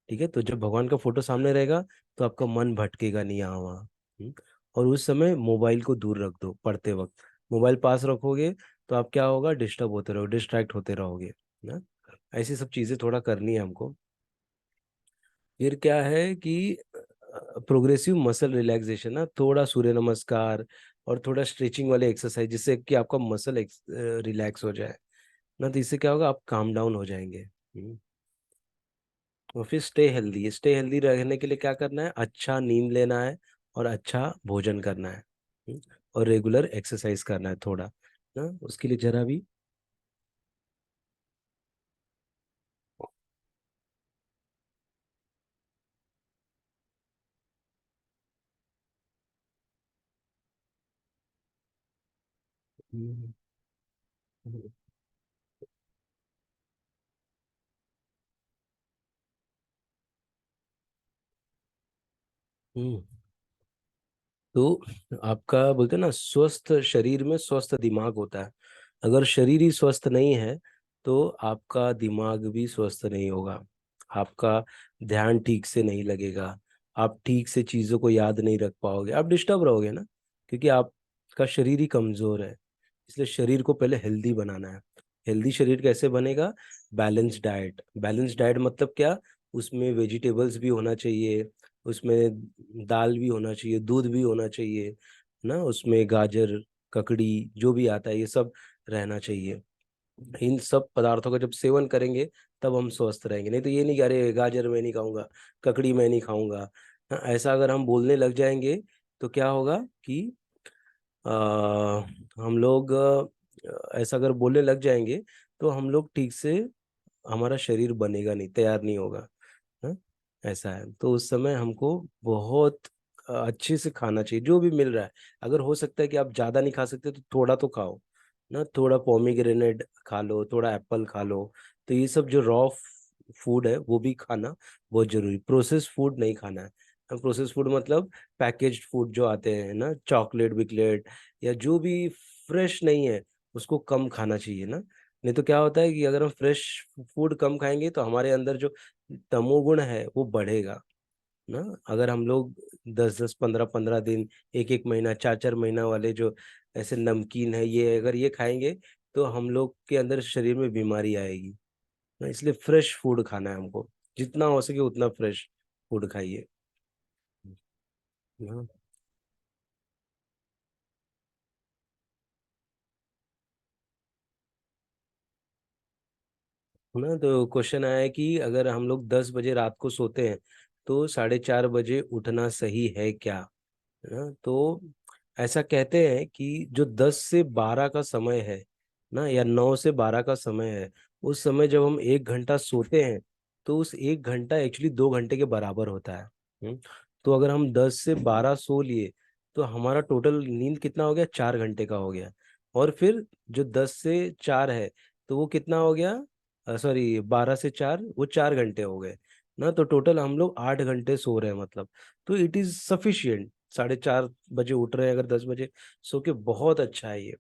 ठीक है, तो जब भगवान का फोटो सामने रहेगा तो आपका मन भटकेगा नहीं यहाँ वहाँ। और उस समय मोबाइल को दूर रख दो पढ़ते वक्त। मोबाइल पास रखोगे तो आप क्या होगा, डिस्टर्ब होते रहोगे, डिस्ट्रैक्ट होते रहोगे ना। ऐसी सब चीजें थोड़ा करनी है हमको। फिर क्या है कि प्रोग्रेसिव मसल रिलैक्सेशन ना, थोड़ा सूर्य नमस्कार और थोड़ा स्ट्रेचिंग वाले एक्सरसाइज, जिससे कि आपका मसल रिलैक्स हो जाए ना। तो इससे क्या होगा, आप काम डाउन हो जाएंगे। और फिर स्टे हेल्दी। स्टे हेल्दी रहने के लिए क्या करना है, अच्छा नींद लेना है, और अच्छा भोजन करना है। हम्म, और रेगुलर एक्सरसाइज करना है थोड़ा ना, उसके लिए जरा भी। हम्म, हम्म, हम्म। तो आपका बोलते हैं ना, स्वस्थ शरीर में स्वस्थ दिमाग होता है। अगर शरीर ही स्वस्थ नहीं है तो आपका दिमाग भी स्वस्थ नहीं होगा। आपका ध्यान ठीक से नहीं लगेगा, आप ठीक से चीजों को याद नहीं रख पाओगे, आप डिस्टर्ब रहोगे ना, क्योंकि आपका शरीर ही कमजोर है। इसलिए शरीर को पहले हेल्दी बनाना है। हेल्दी शरीर कैसे बनेगा, बैलेंस डाइट। बैलेंस डाइट मतलब क्या, उसमें वेजिटेबल्स भी होना चाहिए, उसमें दाल भी होना चाहिए, दूध भी होना चाहिए ना, उसमें गाजर, ककड़ी, जो भी आता है ये सब रहना चाहिए। इन सब पदार्थों का जब सेवन करेंगे तब हम स्वस्थ रहेंगे। नहीं तो ये नहीं कि अरे गाजर मैं नहीं खाऊंगा, ककड़ी मैं नहीं खाऊंगा। हाँ, ऐसा अगर हम बोलने लग जाएंगे तो क्या होगा कि हम लोग ऐसा अगर बोलने लग जाएंगे तो हम लोग ठीक से, हमारा शरीर बनेगा नहीं, तैयार नहीं होगा। हाँ? ऐसा है, तो उस समय हमको बहुत अच्छे से खाना चाहिए जो भी मिल रहा है। अगर हो सकता है कि आप ज्यादा नहीं खा सकते तो थोड़ा तो खाओ ना, थोड़ा पोमीग्रेनेट खा लो, थोड़ा एप्पल खा लो। तो ये सब जो रॉ फूड है वो भी खाना बहुत जरूरी। प्रोसेस फूड नहीं खाना है। प्रोसेस फूड मतलब पैकेज्ड फूड जो आते हैं ना, चॉकलेट विकलेट, या जो भी फ्रेश नहीं है, उसको कम खाना चाहिए ना। नहीं तो क्या होता है कि अगर हम फ्रेश फूड कम खाएंगे तो हमारे अंदर जो तमोगुण है वो बढ़ेगा ना। अगर हम लोग 10 10 15 15 दिन, एक एक महीना, 4 4 महीना वाले जो ऐसे नमकीन है, ये अगर ये खाएंगे तो हम लोग के अंदर शरीर में बीमारी आएगी ना। इसलिए फ्रेश फूड खाना है हमको, जितना हो सके उतना फ्रेश फूड खाइए ना। ना तो क्वेश्चन आया है कि अगर हम लोग 10 बजे रात को सोते हैं तो 4:30 बजे उठना सही है क्या, है ना। तो ऐसा कहते हैं कि जो 10 से 12 का समय है ना, या 9 से 12 का समय है, उस समय जब हम 1 घंटा सोते हैं तो उस 1 घंटा एक्चुअली 2 घंटे के बराबर होता है। हम्म? तो अगर हम 10 से 12 सो लिए तो हमारा टोटल नींद कितना हो गया, 4 घंटे का हो गया। और फिर जो 10 से 4 है तो वो कितना हो गया, सॉरी 12 से 4 वो 4 घंटे हो गए ना। तो टोटल हम लोग 8 घंटे सो रहे हैं मतलब। तो इट इज सफिशियंट। 4:30 बजे उठ रहे हैं अगर 10 बजे सो के, बहुत अच्छा है ये,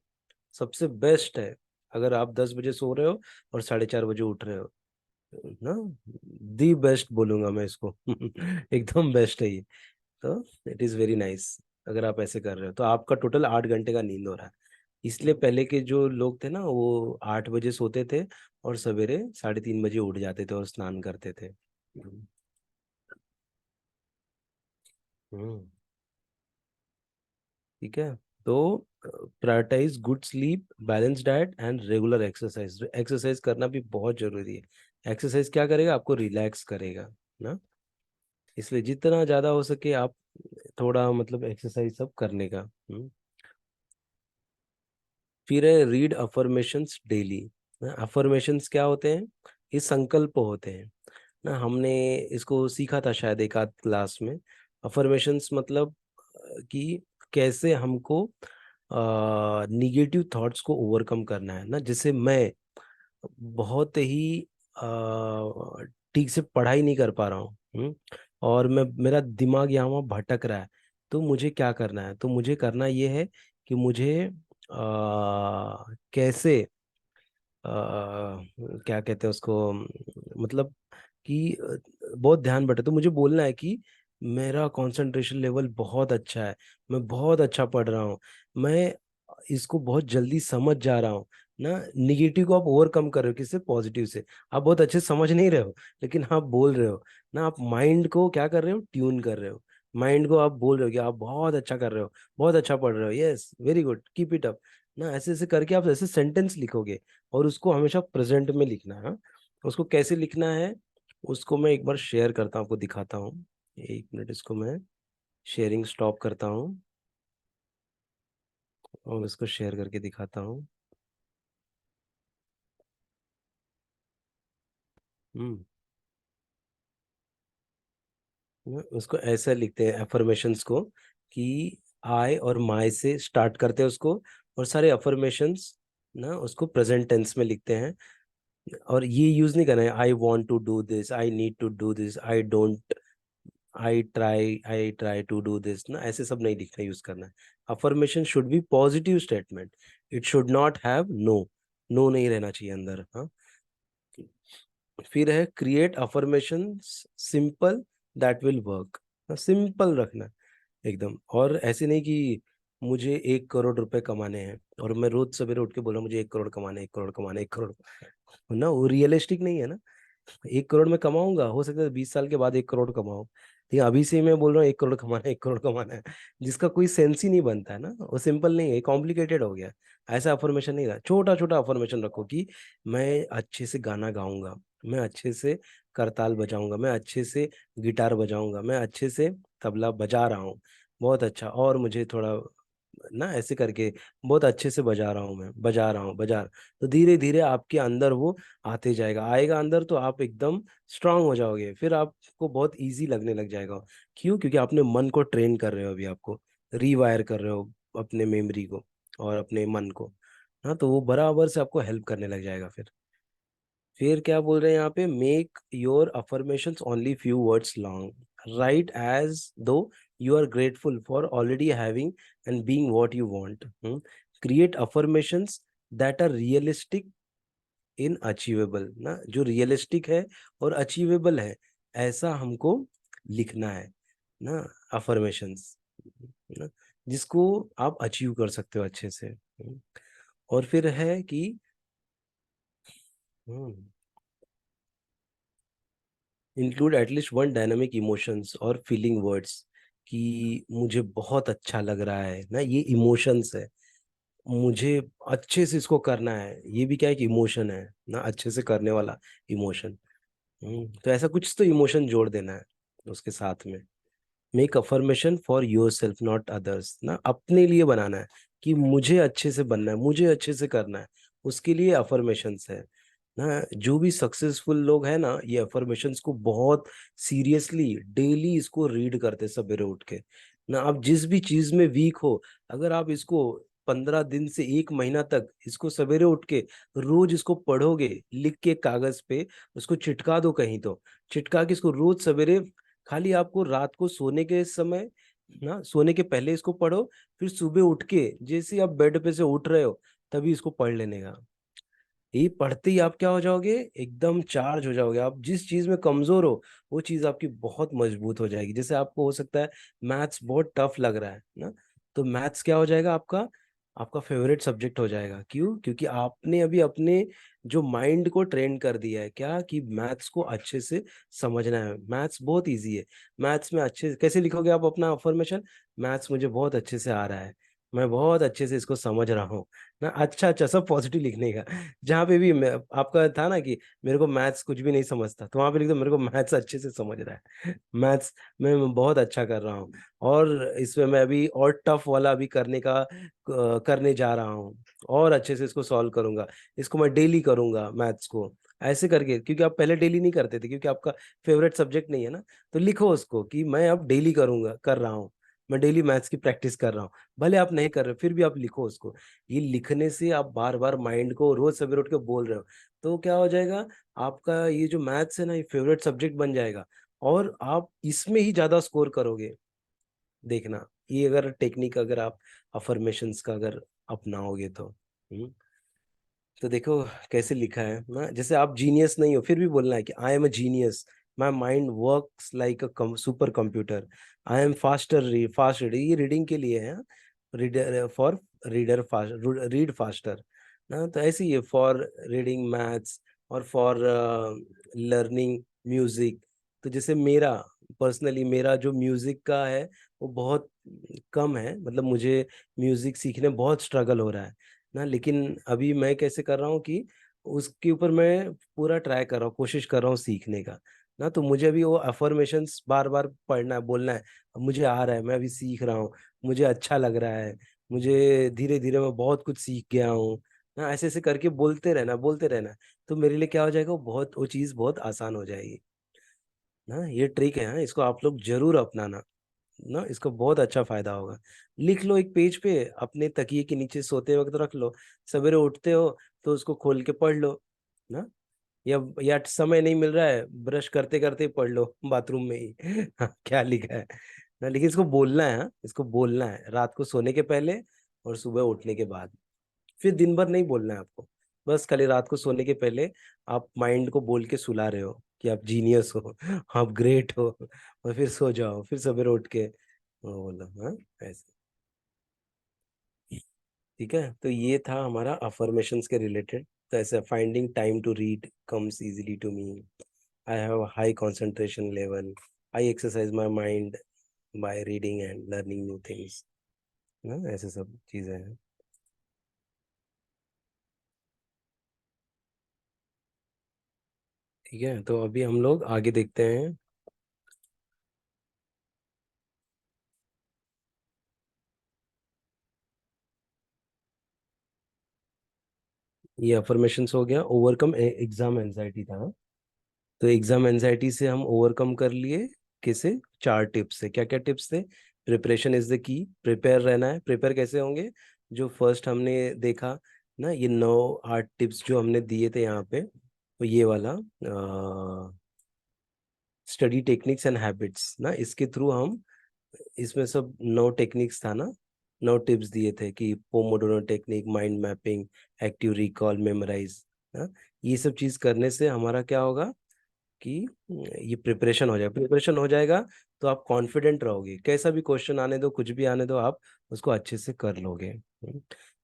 सबसे बेस्ट है। अगर आप 10 बजे सो रहे हो और 4:30 बजे उठ रहे हो ना, दी बेस्ट बोलूंगा मैं इसको। एकदम बेस्ट है ये। तो इट इज वेरी नाइस। अगर आप ऐसे कर रहे हो तो आपका टोटल 8 घंटे का नींद हो रहा है। इसलिए पहले के जो लोग थे ना वो 8 बजे सोते थे और सवेरे 3:30 बजे उठ जाते थे और स्नान करते थे। हम्म, ठीक है। तो prioritize good sleep, balance diet and regular exercise. Exercise करना भी बहुत जरूरी है। एक्सरसाइज क्या करेगा, आपको रिलैक्स करेगा ना। इसलिए जितना ज्यादा हो सके आप थोड़ा मतलब एक्सरसाइज सब करने का। फिर है रीड अफर्मेशंस डेली। अफर्मेशंस क्या होते हैं, ये संकल्प होते हैं ना। हमने इसको सीखा था शायद एक आध क्लास में। अफर्मेशंस मतलब कि कैसे हमको निगेटिव थॉट्स को ओवरकम करना है ना। जैसे मैं बहुत ही ठीक से पढ़ाई नहीं कर पा रहा हूँ, और मैं मेरा दिमाग यहाँ वहाँ भटक रहा है। तो मुझे क्या करना है, तो मुझे करना ये है कि मुझे कैसे क्या कहते हैं उसको, मतलब कि बहुत ध्यान बटे, तो मुझे बोलना है कि मेरा कंसंट्रेशन लेवल बहुत अच्छा है, मैं बहुत अच्छा पढ़ रहा हूँ, मैं इसको बहुत जल्दी समझ जा रहा हूँ ना। निगेटिव को आप ओवरकम कर रहे हो किससे, पॉजिटिव से। आप बहुत अच्छे से समझ नहीं रहे हो लेकिन आप बोल रहे हो ना, आप माइंड को क्या कर रहे हो, ट्यून कर रहे हो। माइंड को आप बोल रहे हो कि आप बहुत अच्छा कर रहे हो, बहुत अच्छा पढ़ रहे हो, yes very good keep it up ना। ऐसे ऐसे करके आप ऐसे सेंटेंस लिखोगे और उसको हमेशा प्रेजेंट में लिखना है। हाँ? उसको कैसे लिखना है, उसको मैं एक बार शेयर करता हूँ, आपको दिखाता हूँ। 1 मिनट, इसको मैं शेयरिंग स्टॉप करता हूँ और इसको शेयर करके दिखाता हूँ। हम्म उसको ऐसा लिखते हैं अफर्मेशंस को, कि आई और माई से स्टार्ट करते हैं उसको, और सारे अफर्मेशंस ना उसको प्रेजेंट टेंस में लिखते हैं। और ये यूज नहीं करना है, I want to do this, I need to do this, I don't, I try to do this ना, ऐसे सब नहीं लिखना, यूज करना है। Affirmation should be positive statement, it should not have no, no नहीं रहना चाहिए अंदर। हाँ, फिर है create affirmation simple that will work. Simple रखना है एकदम। और ऐसे नहीं कि मुझे 1 करोड़ रुपए कमाने हैं और मैं रोज सवेरे उठ के बोल रहा हूँ मुझे 1 करोड़ कमाने, 1 करोड़ कमाने, 1 करोड़ ना, वो रियलिस्टिक नहीं है ना। 1 करोड़ में कमाऊंगा, हो सकता है 20 साल के बाद 1 करोड़ कमाऊं, ठीक है। अभी से ही मैं बोल रहा हूँ 1 करोड़ कमाना है, 1 करोड़ कमाना है, जिसका कोई सेंस ही नहीं बनता है ना। वो सिंपल नहीं है, कॉम्प्लिकेटेड हो गया। ऐसा अफर्मेशन नहीं रहा, छोटा छोटा अफर्मेशन रखो कि मैं अच्छे से गाना गाऊंगा, मैं अच्छे से करताल बजाऊंगा, मैं अच्छे से गिटार बजाऊंगा, मैं अच्छे से तबला बजा रहा हूँ, बहुत अच्छा। और मुझे थोड़ा ना ऐसे करके बहुत अच्छे से बजा रहा हूँ, मैं बजा रहा हूँ, बजा रहा। तो धीरे धीरे आपके अंदर वो आते जाएगा, आएगा अंदर, तो आप एकदम स्ट्रांग हो जाओगे, फिर आपको बहुत इजी लगने लग जाएगा। क्यों, क्योंकि आपने मन को ट्रेन कर रहे हो, अभी आपको रीवायर कर रहे हो अपने मेमोरी को और अपने मन को। हाँ, तो वो बराबर से आपको हेल्प करने लग जाएगा फिर क्या बोल रहे हैं यहाँ पे, make your affirmations only few words long, write as though you are grateful for already having and being what you want. Create affirmations that are realistic in achievable ना, जो रियलिस्टिक है और अचीवेबल है, ऐसा हमको लिखना है ना। अफर्मेशंस ना, जिसको आप अचीव कर सकते हो अच्छे से। और फिर है कि include at least one dynamic emotions और फीलिंग वर्ड्स, कि मुझे बहुत अच्छा लग रहा है ना, ये इमोशंस है, मुझे अच्छे से इसको करना है, ये भी क्या है कि इमोशन है ना, अच्छे से करने वाला इमोशन। तो ऐसा कुछ तो इमोशन जोड़ देना है उसके साथ में। Make affirmation for your self not others ना, अपने लिए बनाना है कि मुझे अच्छे से बनना है, मुझे अच्छे से करना है, उसके लिए अफर्मेशंस है। ना जो भी सक्सेसफुल लोग हैं ना, ये अफर्मेशंस को बहुत सीरियसली डेली इसको रीड करते सवेरे उठ के। ना आप जिस भी चीज में वीक हो, अगर आप इसको 15 दिन से 1 महीना तक इसको सवेरे उठ के रोज इसको पढ़ोगे, लिख के कागज पे उसको चिटका दो कहीं, तो चिटका के इसको रोज सवेरे, खाली आपको रात को सोने के समय, ना सोने के पहले इसको पढ़ो, फिर सुबह उठ के जैसे ही आप बेड पे से उठ रहे हो तभी इसको पढ़ लेने का। ये पढ़ते ही आप क्या हो जाओगे, एकदम चार्ज हो जाओगे। आप जिस चीज में कमजोर हो वो चीज आपकी बहुत मजबूत हो जाएगी। जैसे आपको हो सकता है मैथ्स बहुत टफ लग रहा है ना, तो मैथ्स क्या हो जाएगा आपका, आपका फेवरेट सब्जेक्ट हो जाएगा। क्यों? क्योंकि आपने अभी अपने जो माइंड को ट्रेन कर दिया है क्या, कि मैथ्स को अच्छे से समझना है। मैथ्स बहुत इजी है। मैथ्स में अच्छे कैसे लिखोगे आप अपना अफर्मेशन, मैथ्स मुझे बहुत अच्छे से आ रहा है, मैं बहुत अच्छे से इसको समझ रहा हूँ ना। अच्छा अच्छा, सब पॉजिटिव लिखने का। जहाँ पे भी आपका था ना कि मेरे को मैथ्स कुछ भी नहीं समझता, तो वहां पे लिख दो मेरे को मैथ्स अच्छे से समझ रहा है। मैथ्स में मैं बहुत अच्छा कर रहा हूँ, और इसमें मैं अभी और टफ वाला अभी करने जा रहा हूँ, और अच्छे से इसको सॉल्व करूंगा। इसको मैं डेली करूंगा मैथ्स को, ऐसे करके। क्योंकि आप पहले डेली नहीं करते थे, क्योंकि आपका फेवरेट सब्जेक्ट नहीं है ना, तो लिखो उसको कि मैं अब डेली करूंगा, कर रहा हूँ, मैं डेली मैथ्स की प्रैक्टिस कर रहा हूँ। भले आप नहीं कर रहे फिर भी आप लिखो उसको। ये लिखने से आप बार बार माइंड को रोज सवेरे उठ के बोल रहे हो, तो क्या हो जाएगा, आपका ये जो मैथ्स है ना, ये फेवरेट सब्जेक्ट बन जाएगा, और आप इसमें ही ज्यादा स्कोर करोगे। देखना, ये अगर टेक्निक अगर आप अफर्मेशंस का अगर अपनाओगे तो। तो देखो कैसे लिखा है ना, जैसे आप जीनियस नहीं हो फिर भी बोलना है कि I am a genius, my mind works like a super computer, I am fast reader, ये रीडिंग के लिए है। Reader for reader fast, read faster ना। तो ऐसे ही है फॉर रीडिंग मैथ्स, और फॉर लर्निंग म्यूजिक। तो जैसे मेरा पर्सनली, मेरा जो म्यूजिक का है वो बहुत कम है, मतलब मुझे म्यूजिक सीखने में बहुत स्ट्रगल हो रहा है ना। लेकिन अभी मैं कैसे कर रहा हूँ कि उसके ऊपर मैं पूरा ट्राई कर रहा हूँ, कोशिश कर रहा हूँ सीखने का ना। तो मुझे अभी वो अफर्मेशंस बार बार पढ़ना है, बोलना है। अब मुझे आ रहा है, मैं अभी सीख रहा हूँ, मुझे अच्छा लग रहा है, मुझे धीरे धीरे मैं बहुत कुछ सीख गया हूँ ना। ऐसे ऐसे करके बोलते रहना, तो मेरे लिए क्या हो जाएगा, वो चीज़ बहुत आसान हो जाएगी ना। ये ट्रिक है, हाँ, इसको आप लोग जरूर अपनाना ना, इसको बहुत अच्छा फायदा होगा। लिख लो एक पेज पे, अपने तकिए के नीचे सोते वक्त रख लो, सवेरे उठते हो तो उसको खोल के पढ़ लो ना। या समय नहीं मिल रहा है, ब्रश करते करते पढ़ लो बाथरूम में ही। हाँ, क्या लिखा है ना। लेकिन इसको बोलना है, हाँ, इसको बोलना है रात को सोने के पहले और सुबह उठने के बाद। फिर दिन भर नहीं बोलना है आपको, बस खाली रात को सोने के पहले आप माइंड को बोल के सुला रहे हो कि आप जीनियस हो, आप ग्रेट हो, और फिर सो जाओ, फिर सवेरे उठ के बोलो, हाँ, ऐसे। ठीक है, तो ये था हमारा अफर्मेशंस के रिलेटेड। तो ऐसे finding time to read comes easily to me, I have high concentration level, I exercise my mind by reading and learning new things ना, ऐसे सब चीजें हैं। ठीक है, तो अभी हम लोग आगे देखते हैं। ये अफर्मेशंस हो गया, ओवरकम एग्जाम एंजाइटी था। तो एग्जाम एंजाइटी से हम ओवरकम कर लिए, किसे, 4 टिप्स से। क्या क्या टिप्स थे? प्रिपरेशन इज द की, प्रिपेयर रहना है। प्रिपेयर कैसे होंगे? जो फर्स्ट हमने देखा ना, ये 9 8 टिप्स जो हमने दिए थे यहाँ पे, तो ये वाला स्टडी टेक्निक्स एंड हैबिट्स ना, इसके थ्रू हम, इसमें सब 9 टेक्निक्स था ना, 9 टिप्स दिए थे कि pomodoro technique, mind mapping, active recall, memorize ना। ये सब चीज करने से हमारा क्या होगा कि ये प्रिपरेशन हो जाएगा, तो आप कॉन्फिडेंट रहोगे, कैसा भी क्वेश्चन आने दो, कुछ भी आने दो, आप उसको अच्छे से कर लोगे।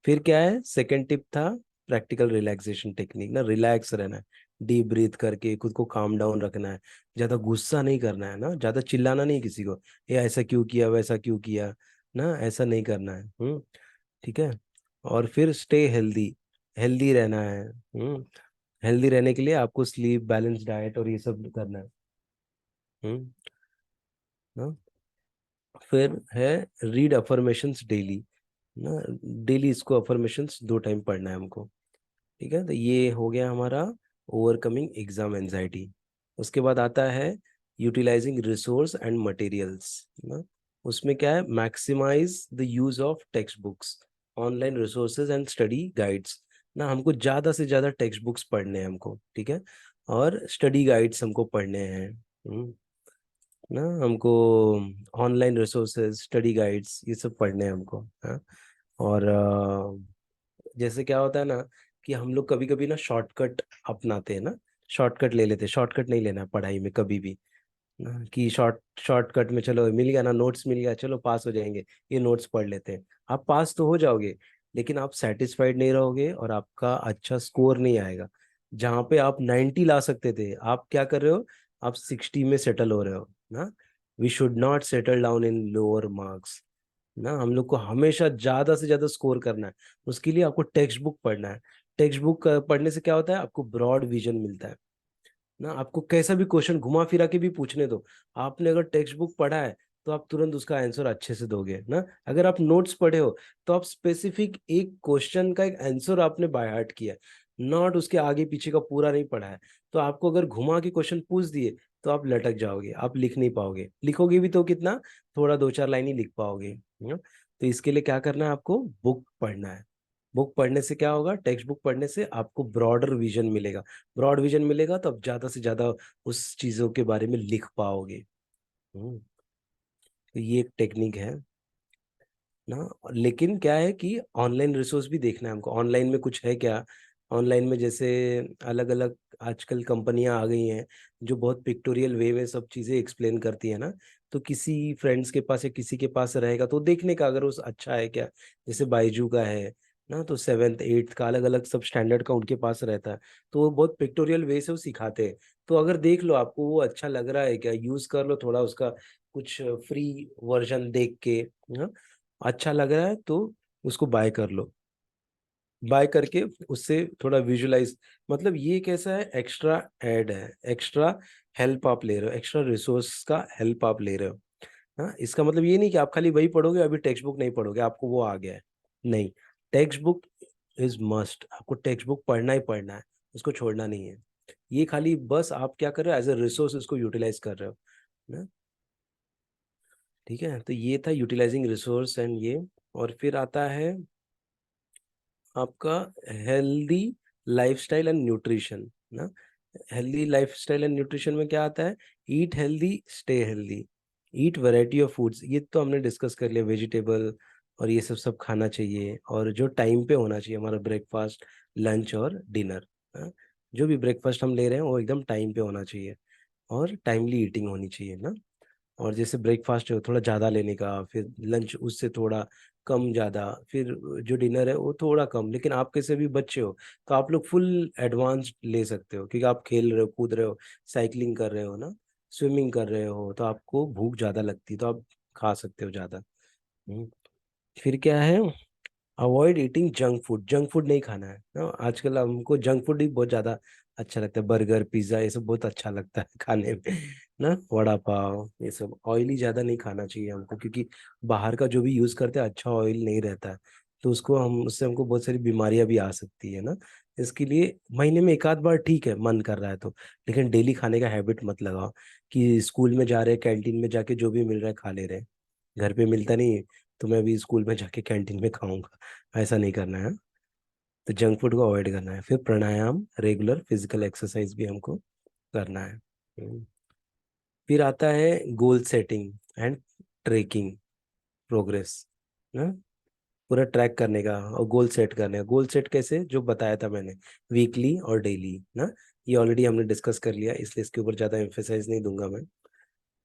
फिर क्या है, सेकंड टिप था प्रैक्टिकल रिलैक्सेशन टेक्निक ना, रिलैक्स रहना है, डीप ब्रीथ करके खुद को काम डाउन रखना है। ज्यादा गुस्सा नहीं करना है ना, ज्यादा चिल्लाना नहीं किसी को, ये ऐसा क्यों किया, वैसा क्यों किया ना, ऐसा नहीं करना है। ठीक है। और फिर स्टे हेल्दी, हेल्दी रहना है। हेल्दी रहने के लिए आपको स्लीप, बैलेंस डाइट और ये सब करना है। हम्म ना। फिर है रीड अफर्मेशंस डेली ना, डेली इसको अफर्मेशंस 2 टाइम पढ़ना है हमको। ठीक है, तो ये हो गया हमारा ओवरकमिंग एग्जाम एंजाइटी। उसके बाद आता है यूटिलाइजिंग रिसोर्स एंड मटेरियल्स ना। उसमें क्या है, maximize the use of text books, online resources and study guides ना। हमको ज्यादा से ज्यादा टेक्स्ट बुक्स पढ़ने हैं हमको, ठीक है, और स्टडी गाइड्स हमको पढ़ने हैं। ना हमको ऑनलाइन रिसोर्सेज, स्टडी गाइड्स, ये सब पढ़ने हैं हमको, हाँ। और जैसे क्या होता है ना कि हम लोग कभी कभी ना शॉर्टकट अपनाते हैं ना, शॉर्टकट ले लेते हैं। शॉर्टकट नहीं लेना है पढ़ाई में कभी भी ना, कि शॉर्टकट में चलो मिल गया ना, नोट्स मिल गया, चलो पास हो जाएंगे, ये नोट्स पढ़ लेते हैं। आप पास तो हो जाओगे, लेकिन आप सेटिस्फाइड नहीं रहोगे और आपका अच्छा स्कोर नहीं आएगा। जहाँ पे आप 90 ला सकते थे, आप क्या कर रहे हो, आप 60 में सेटल हो रहे हो ना। We should not settle down in lower marks ना। हम लोग को हमेशा ज्यादा से ज्यादा स्कोर करना है। उसके लिए आपको टेक्स्ट बुक पढ़ना है। टेक्स्ट बुक पढ़ने से क्या होता है, आपको ब्रॉड विजन मिलता है ना। आपको कैसा भी क्वेश्चन घुमा फिरा के भी पूछने दो, आपने अगर टेक्स्ट बुक पढ़ा है तो आप तुरंत उसका आंसर अच्छे से दोगे ना। अगर आप नोट्स पढ़े हो तो आप स्पेसिफिक एक क्वेश्चन का एक आंसर आपने बाय हार्ट किया है, नॉट उसके आगे पीछे का पूरा नहीं पढ़ा है। तो आपको अगर घुमा के क्वेश्चन पूछ दिए तो आप लटक जाओगे, आप लिख नहीं पाओगे। लिखोगे भी तो कितना, थोड़ा दो चार लाइन ही लिख पाओगे, है ना? तो इसके लिए क्या करना है, आपको बुक पढ़ना है। बुक पढ़ने से क्या होगा, टेक्स्ट बुक पढ़ने से आपको ब्रॉडर विजन मिलेगा। ब्रॉड विजन मिलेगा तो आप ज्यादा से ज्यादा उस चीजों के बारे में लिख पाओगे। तो ये एक टेक्निक है ना। लेकिन क्या है कि ऑनलाइन रिसोर्स भी देखना है हमको, ऑनलाइन में कुछ है क्या। ऑनलाइन में जैसे अलग अलग आजकल कंपनियां आ गई हैं जो बहुत पिक्टोरियल वे में सब चीजें एक्सप्लेन करती है ना। तो किसी फ्रेंड्स के पास या किसी के पास रहेगा तो देखने का, अगर उस अच्छा है क्या। जैसे बायजू का है ना, तो सेवेंथ एट्थ का अलग अलग सब स्टैंडर्ड का उनके पास रहता है। तो वो बहुत पिक्टोरियल वे से वो सिखाते हैं। तो अगर देख लो आपको वो अच्छा लग रहा है क्या, यूज कर लो थोड़ा उसका कुछ फ्री वर्जन देख के, हाँ, अच्छा लग रहा है तो उसको बाय कर लो। बाय करके उससे थोड़ा विजुलाइज, मतलब ये कैसा है, एक्स्ट्रा ऐड है, एक्स्ट्रा हेल्प आप ले रहे हो, एक्स्ट्रा रिसोर्स का हेल्प आप ले रहे हो। हाँ, इसका मतलब ये नहीं कि आप खाली वही पढ़ोगे, अभी टेक्स्ट बुक नहीं पढ़ोगे, आपको वो आ गया है। नहीं, टेक्स्ट बुक इज मस्ट, आपको टेक्स्ट बुक पढ़ना ही पढ़ना है, उसको छोड़ना नहीं है। ये खाली बस आप क्या कर रहे हो, एज ए रिसोर्स इसको यूटिलाइज कर रहे हो ना। ठीक है, तो ये था यूटिलाइजिंग रिसोर्स एंड ये। और फिर आता है आपका हेल्दी लाइफस्टाइल एंड न्यूट्रिशन ना। हेल्दी लाइफस्टाइल एंड न्यूट्रिशन में क्या आता है, eat healthy stay healthy, eat variety of foods, ये तो हमने डिस्कस कर लिया, वेजिटेबल और ये सब सब खाना चाहिए। और जो टाइम पे होना चाहिए हमारा ब्रेकफास्ट, लंच और डिनर। जो भी ब्रेकफास्ट हम ले रहे हैं वो एकदम टाइम पे होना चाहिए, और टाइमली ईटिंग होनी चाहिए ना। और जैसे ब्रेकफास्ट है थोड़ा ज़्यादा लेने का, फिर लंच उससे थोड़ा कम ज़्यादा, फिर जो डिनर है वो थोड़ा कम। लेकिन आप कैसे भी बच्चे हो तो आप लोग फुल एडवांस ले सकते हो, क्योंकि आप खेल रहे हो, कूद रहे हो, साइकिलिंग कर रहे हो ना, स्विमिंग कर रहे हो, तो आपको भूख ज़्यादा लगती है तो आप खा सकते हो ज़्यादा। हम्म। फिर क्या है, avoid eating junk food, junk food नहीं खाना है ना। आजकल हमको जंक फूड ही बहुत ज्यादा अच्छा लगता है, बर्गर पिज्जा ये सब बहुत अच्छा लगता है खाने में ना, वड़ा पाव, ये सब ऑयली ज्यादा नहीं खाना चाहिए हमको, क्योंकि बाहर का जो भी यूज करते हैं अच्छा ऑयल नहीं रहता है। तो उसको हम उससे हमको बहुत सारी बीमारियां भी आ सकती है ना। इसके लिए महीने में एक आध बार ठीक है, मन कर रहा है तो, लेकिन डेली खाने का हैबिट मत लगाओ कि स्कूल में जा रहे हैं कैंटीन में जाके जो भी मिल रहा है खा ले रहे हैं, घर पे मिलता नहीं तो मैं भी स्कूल में जाके कैंटीन में खाऊंगा, ऐसा नहीं करना है। तो जंक फूड को अवॉइड करना है। फिर प्राणायाम, रेगुलर फिजिकल एक्सरसाइज भी हमको करना है। फिर आता है goal setting and tracking progress ना, पूरा ट्रैक करने का और गोल सेट करने का। गोल सेट कैसे, जो बताया था मैंने, वीकली और डेली ना, ये ऑलरेडी हमने डिस्कस कर लिया, इसलिए इसके ऊपर ज़्यादा एम्फेसाइज नहीं दूंगा मैं।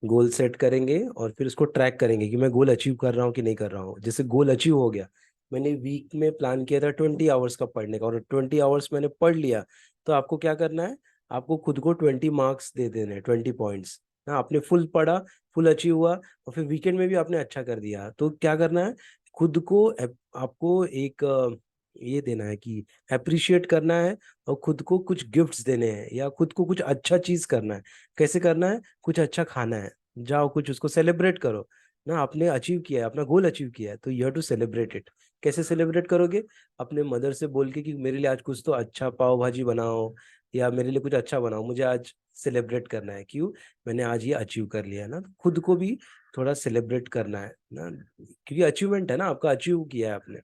गोल सेट करेंगे और फिर उसको ट्रैक करेंगे कि मैं गोल अचीव कर रहा हूँ कि नहीं कर रहा हूँ। जैसे गोल अचीव हो गया, मैंने वीक में प्लान किया था 20 आवर्स का पढ़ने का, और 20 आवर्स मैंने पढ़ लिया, तो आपको क्या करना है, आपको खुद को 20 मार्क्स दे देने, 20 पॉइंट्स ना। आपने फुल पढ़ा, फुल अचीव हुआ, और फिर वीकेंड में भी आपने अच्छा कर दिया, तो क्या करना है, खुद को आपको एक ये देना है कि अप्रिशिएट करना है, और खुद को कुछ गिफ्ट्स देने हैं, या खुद को कुछ अच्छा चीज करना है। कैसे करना है, कुछ अच्छा खाना है, जाओ कुछ उसको सेलिब्रेट करो ना। आपने अचीव किया है, अपना गोल अचीव किया है तो you have to celebrate it. कैसे सेलिब्रेट करोगे? अपने मदर से बोल के कि मेरे लिए आज कुछ तो अच्छा पाव भाजी बनाओ, या मेरे लिए कुछ अच्छा बनाओ, मुझे आज सेलिब्रेट करना है, क्यों? मैंने आज ये अचीव कर लिया है ना। खुद को भी थोड़ा सेलिब्रेट करना है ना, क्योंकि अचीवमेंट है ना, आपका अचीव किया है आपने।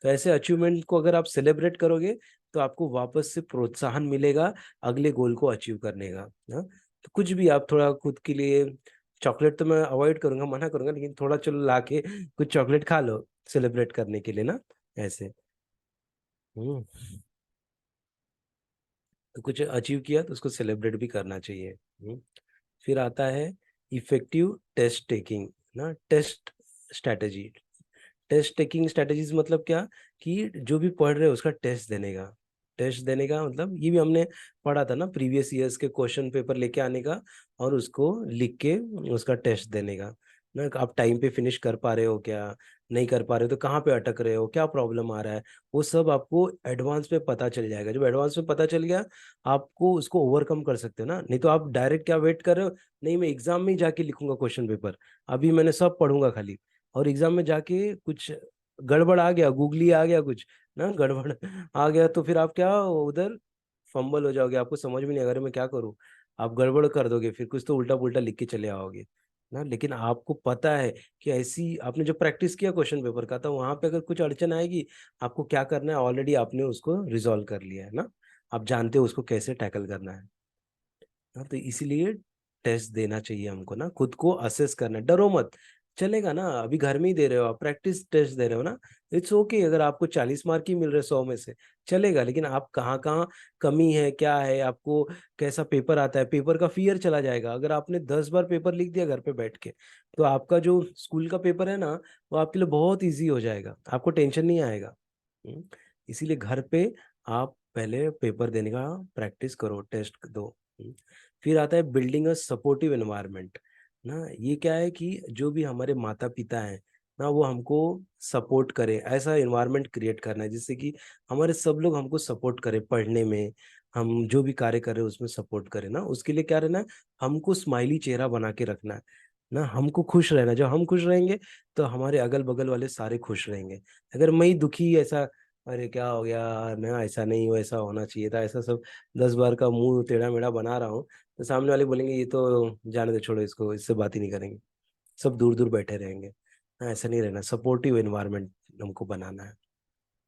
तो ऐसे अचीवमेंट को अगर आप सेलिब्रेट करोगे तो आपको वापस से प्रोत्साहन मिलेगा अगले गोल को अचीव करने का ना। तो कुछ भी आप थोड़ा खुद के लिए, चॉकलेट तो मैं अवॉइड करूंगा, मना करूंगा, लेकिन थोड़ा चलो लाके कुछ चॉकलेट खा लो सेलिब्रेट करने के लिए ना, ऐसे। हम्म। तो कुछ अचीव किया तो उसको सेलिब्रेट भी करना चाहिए। फिर आता है इफेक्टिव टेस्ट टेकिंग ना, test strategy. Test taking strategies मतलब क्या, कि जो भी पढ़ रहे हो उसका टेस्ट देने का। टेस्ट देने का मतलब ये भी हमने पढ़ा था ना, प्रीवियस ईयर्स के क्वेश्चन पेपर लेके आने का और उसको लिख के उसका टेस्ट देने का ना। आप टाइम पे फिनिश कर पा रहे हो क्या, नहीं कर पा रहे हो तो कहाँ पे अटक रहे हो, क्या प्रॉब्लम आ रहा है, वो सब आपको एडवांस में पता चल जाएगा। जब एडवांस में पता चल गया, आपको उसको ओवरकम कर सकते हो ना। नहीं तो आप डायरेक्ट क्या वेट कर रहे हो, नहीं मैं एग्जाम में ही जाके लिखूंगा क्वेश्चन पेपर, अभी मैंने सब पढ़ूंगा खाली, और एग्जाम में जाके कुछ गड़बड़ आ गया, गूगली आ गया कुछ ना, गड़बड़ आ गया, तो फिर आप क्या उधर फंबल हो जाओगे, आपको समझ में नहीं अगर मैं क्या करूँ, आप गड़बड़ कर दोगे, फिर कुछ तो उल्टा पुल्टा लिख के चले आओगे ना। लेकिन आपको पता है कि ऐसी आपने जो प्रैक्टिस किया क्वेश्चन पेपर का, तो वहां पे अगर कुछ अड़चन आएगी, आपको क्या करना है, ऑलरेडी आपने उसको रिजॉल्व कर लिया है ना, आप जानते हो उसको कैसे टैकल करना है। हाँ, तो इसीलिए टेस्ट देना चाहिए हमको ना, खुद को असेस करना है। डरो मत, चलेगा ना, अभी घर में ही दे रहे हो आप, प्रैक्टिस टेस्ट दे रहे हो ना, इट्स ओके। अगर आपको 40 मार्क ही मिल रहे 100 में से, चलेगा। लेकिन आप कहाँ कहाँ कमी है, क्या है आपको, कैसा पेपर आता है, पेपर का फियर चला जाएगा। अगर आपने 10 बार पेपर लिख दिया घर पे बैठ के, तो आपका जो स्कूल का पेपर है ना, वो आपके लिए बहुत ईजी हो जाएगा, आपको टेंशन नहीं आएगा। हम्म, इसीलिए घर पे आप पहले पेपर देने का प्रैक्टिस करो, टेस्ट दो। फिर आता है बिल्डिंग अ सपोर्टिव एनवायरनमेंट ना। ये क्या है कि जो भी हमारे माता पिता हैं ना, वो हमको सपोर्ट करे, ऐसा एनवायरनमेंट क्रिएट करना है जिससे कि हमारे सब लोग हमको सपोर्ट करें पढ़ने में, हम जो भी कार्य कर रहे हैं उसमें सपोर्ट करें ना। उसके लिए क्या रहना है, हमको स्माइली चेहरा बना के रखना है ना, हमको खुश रहना। जब हम खुश रहेंगे तो हमारे अगल बगल वाले सारे खुश रहेंगे। अगर मैं ही दुखी, ऐसा अरे क्या हो गया ना, ऐसा नहीं हो, ऐसा होना चाहिए था, ऐसा सब 10 बार का मुंह टेढ़ा मेढ़ा बना रहा हूँ, तो सामने वाले बोलेंगे ये तो जाने दे, छोड़ो इसको, इससे बात ही नहीं करेंगे, सब दूर दूर बैठे रहेंगे। हाँ, ऐसा नहीं रहना, सपोर्टिव एनवायरनमेंट हमको बनाना है,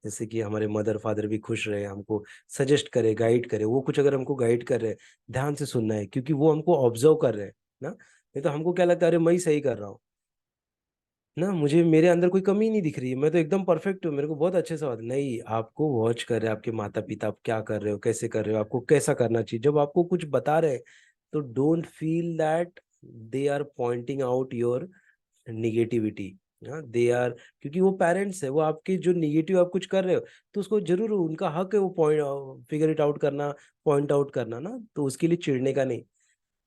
जैसे कि हमारे मदर फादर भी खुश रहे, हमको सजेस्ट करे, गाइड करे। वो कुछ अगर हमको गाइड कर रहे हैं, ध्यान से सुनना है, क्योंकि वो हमको ऑब्जर्व कर रहे हैं ना। नहीं तो हमको क्या लगता है, अरे मैं ही सही कर रहा हूँ ना, मुझे मेरे अंदर कोई कमी नहीं दिख रही है, मैं तो एकदम परफेक्ट हूँ, मेरे को बहुत अच्छे से नहीं, आपको वॉच कर रहे हैं आपके माता पिता, आप क्या कर रहे हो, कैसे कर रहे हो, आपको कैसा करना चाहिए। जब आपको कुछ बता रहे हैं, तो don't feel that they are pointing out your negativity. हाँ, दे आर, क्योंकि वो पेरेंट्स है, वो आपके जो निगेटिव आप कुछ कर रहे हो, तो उसको जरूर उनका हक है वो पॉइंट फिगर इट आउट करना, पॉइंट आउट करना ना। तो उसके लिए चिढ़ने का नहीं,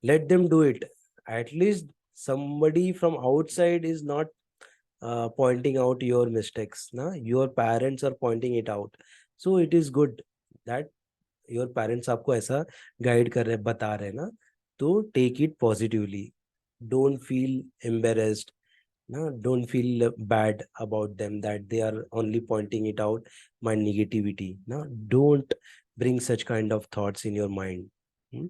let them do it. At least somebody from outside is not pointing out your mistakes na, your parents are pointing it out, so it is good that your parents आपको ऐसा guide कर रहे हैं, बता रहे हैं ना। तो take it positively, don't feel embarrassed ना, don't feel bad about them that they are only pointing it out my negativity ना, don't bring such kind of thoughts in your mind।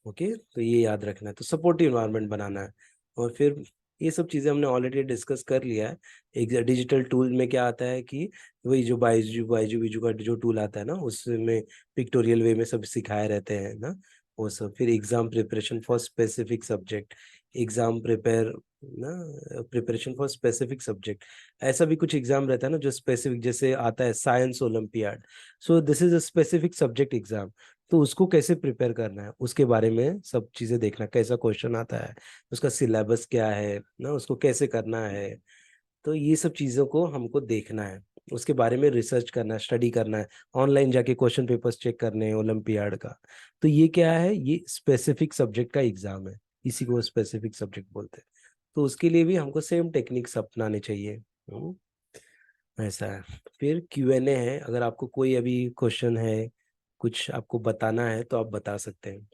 Okay, तो ये याद रखना है, तो सपोर्टिव इन्वायरमेंट बनाना है। और फिर ये सब चीज़ें हमने ऑलरेडी डिस्कस कर लिया है। एक डिजिटल टूल में क्या आता है कि वही जो बाइजू बाइजू बीजू का जो टूल आता है ना, उसमें पिक्टोरियल वे में सब सिखाए रहते हैं ना, वो सब। फिर exam preparation for specific subject, exam prepare ना, प्रिपरेशन फॉर स्पेसिफिक सब्जेक्ट। ऐसा भी कुछ एग्जाम रहता है ना जो स्पेसिफिक, जैसे आता है science olympiad, so this is a specific subject exam, तो उसको कैसे प्रिपेयर करना है उसके बारे में सब चीजें देखना, कैसा क्वेश्चन आता है, उसका सिलेबस क्या है ना, उसको कैसे करना है। तो ये सब चीजों को हमको देखना है, उसके बारे में रिसर्च करना है, स्टडी करना है, ऑनलाइन जाके क्वेश्चन पेपर्स चेक करने हैं ओलंपियाड का। तो ये क्या है, ये स्पेसिफिक सब्जेक्ट का एग्जाम है, इसी को स्पेसिफिक सब्जेक्ट बोलते हैं। तो उसके लिए भी हमको सेम टेक्निक्स अपनाने चाहिए। ऐसा है। फिर Q&A है, अगर आपको कोई अभी क्वेश्चन है, कुछ आपको बताना है तो आप बता सकते हैं।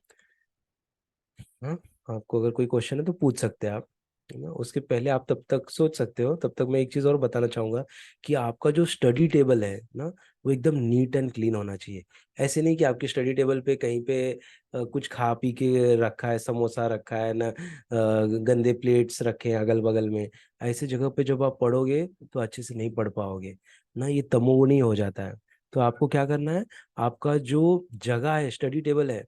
हाँ, आपको अगर कोई क्वेश्चन है तो पूछ सकते हैं आप। है ना। उसके पहले आप तब तक सोच सकते हो, तब तक मैं एक चीज और बताना चाहूंगा कि आपका जो स्टडी टेबल है ना, वो एकदम नीट एंड क्लीन होना चाहिए। ऐसे नहीं कि आपके स्टडी टेबल पे कहीं पे कुछ खा पी के रखा है, समोसा रखा है ना, गंदे प्लेट्स रखे हैं अगल बगल में। ऐसे जगह पे जब आप पढ़ोगे तो अच्छे से नहीं पढ़ पाओगे ना, ये तमोगुणी हो जाता है। तो आपको क्या करना है, आपका जो जगह है, स्टडी टेबल है,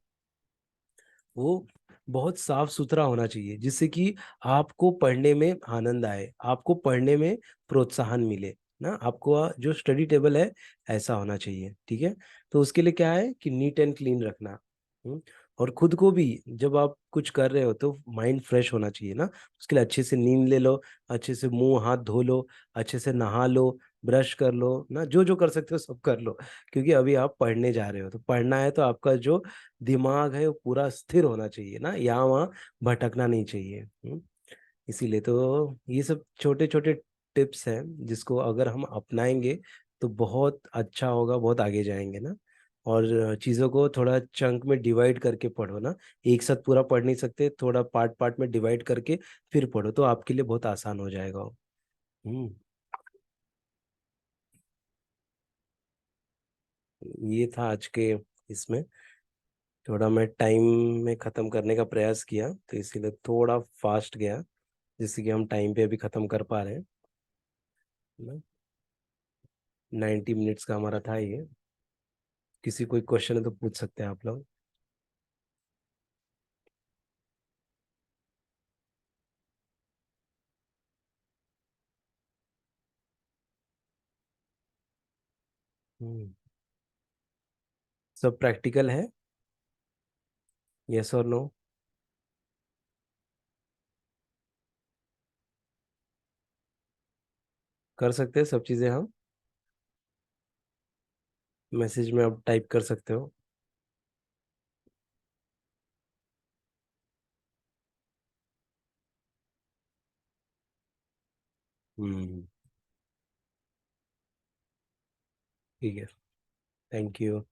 वो बहुत साफ सुथरा होना चाहिए, जिससे कि आपको पढ़ने में आनंद आए, आपको पढ़ने में प्रोत्साहन मिले ना। आपको जो स्टडी टेबल है ऐसा होना चाहिए, ठीक है। तो उसके लिए क्या है कि नीट एंड क्लीन रखना। हम्म, और खुद को भी जब आप कुछ कर रहे हो तो माइंड फ्रेश होना चाहिए ना। उसके लिए अच्छे से नींद ले लो, अच्छे से मुंह हाथ धो लो, अच्छे से नहा लो, ब्रश कर लो ना, जो जो कर सकते हो सब कर लो। क्योंकि अभी आप पढ़ने जा रहे हो, तो पढ़ना है तो आपका जो दिमाग है वो पूरा स्थिर होना चाहिए ना, यहाँ वहाँ भटकना नहीं चाहिए। इसीलिए तो ये सब छोटे छोटे टिप्स हैं, जिसको अगर हम अपनाएंगे तो बहुत अच्छा होगा, बहुत आगे जाएंगे ना। और चीज़ों को थोड़ा चंक में डिवाइड करके पढ़ो ना, एक साथ पूरा पढ़ नहीं सकते, थोड़ा पार्ट पार्ट में डिवाइड करके फिर पढ़ो, तो आपके लिए बहुत आसान हो जाएगा। हम्म ये था आज के इसमें। थोड़ा मैं टाइम में ख़त्म करने का प्रयास किया, तो इसीलिए थोड़ा फास्ट गया, जिससे कि हम टाइम पे अभी ख़त्म कर पा रहे हैं ना। 90 मिनट्स का हमारा था ये। किसी कोई क्वेश्चन है तो पूछ सकते हैं आप लोग। हम्म सब प्रैक्टिकल है, यस और नो। कर सकते हैं सब चीज़ें हम, मैसेज में आप टाइप कर सकते हो। हम्म ठीक है, थैंक यू।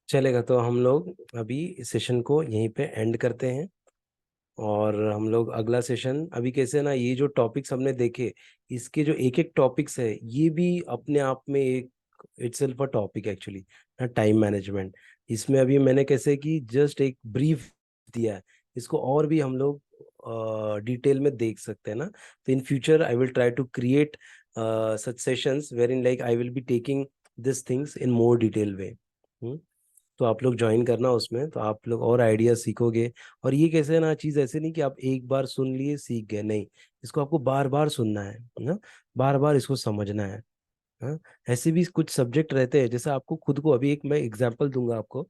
चलेगा, तो हम लोग अभी इस सेशन को यहीं पे एंड करते हैं। और हम लोग अगला सेशन, अभी कैसे ना, ये जो टॉपिक्स हमने देखे, इसके जो एक एक टॉपिक्स है, ये भी अपने आप में एक इटसेल्फ अ टॉपिक एक्चुअली ना, टाइम मैनेजमेंट। इसमें अभी मैंने कैसे कि जस्ट एक ब्रीफ दिया है, इसको और भी हम लोग डिटेल में देख सकते हैं ना। तो in future I will try to create such sessions where in like I will be taking this things in more detail way. तो आप लोग ज्वाइन करना उसमें, तो आप लोग और आइडिया सीखोगे। और ये कैसे है ना, चीज़ ऐसे नहीं कि आप एक बार सुन लिए सीख गए, नहीं, इसको आपको बार बार सुनना है ना, बार बार इसको समझना है। हाँ, ऐसे भी कुछ सब्जेक्ट रहते हैं, जैसे आपको खुद को, अभी एक मैं एग्जांपल दूंगा आपको।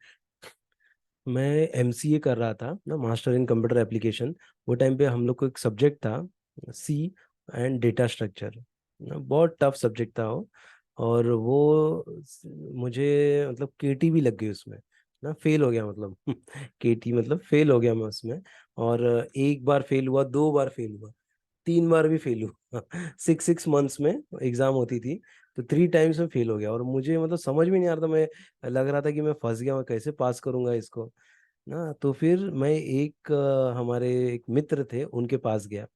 मैं एमसीए कर रहा था ना, मास्टर इन कंप्यूटर एप्लीकेशन। वो टाइम पे हम लोग को एक सब्जेक्ट था, सी एंड डेटा स्ट्रक्चर ना, बहुत टफ सब्जेक्ट था वो। और वो मुझे मतलब केटी भी लग गई उसमें ना, फेल हो गया मतलब केटी मतलब फेल हो गया मैं उसमें। और एक बार फेल हुआ, दो बार फेल हुआ, तीन बार भी फेल हुआ 6 6 मंथ्स में एग्जाम होती थी, तो 3 टाइम्स में फेल हो गया। और मुझे मतलब समझ में नहीं आ रहा था, मैं लग रहा था कि मैं फंस गया, मैं कैसे पास करूंगा इसको ना। तो फिर मैं एक हमारे एक मित्र थे, उनके पास गया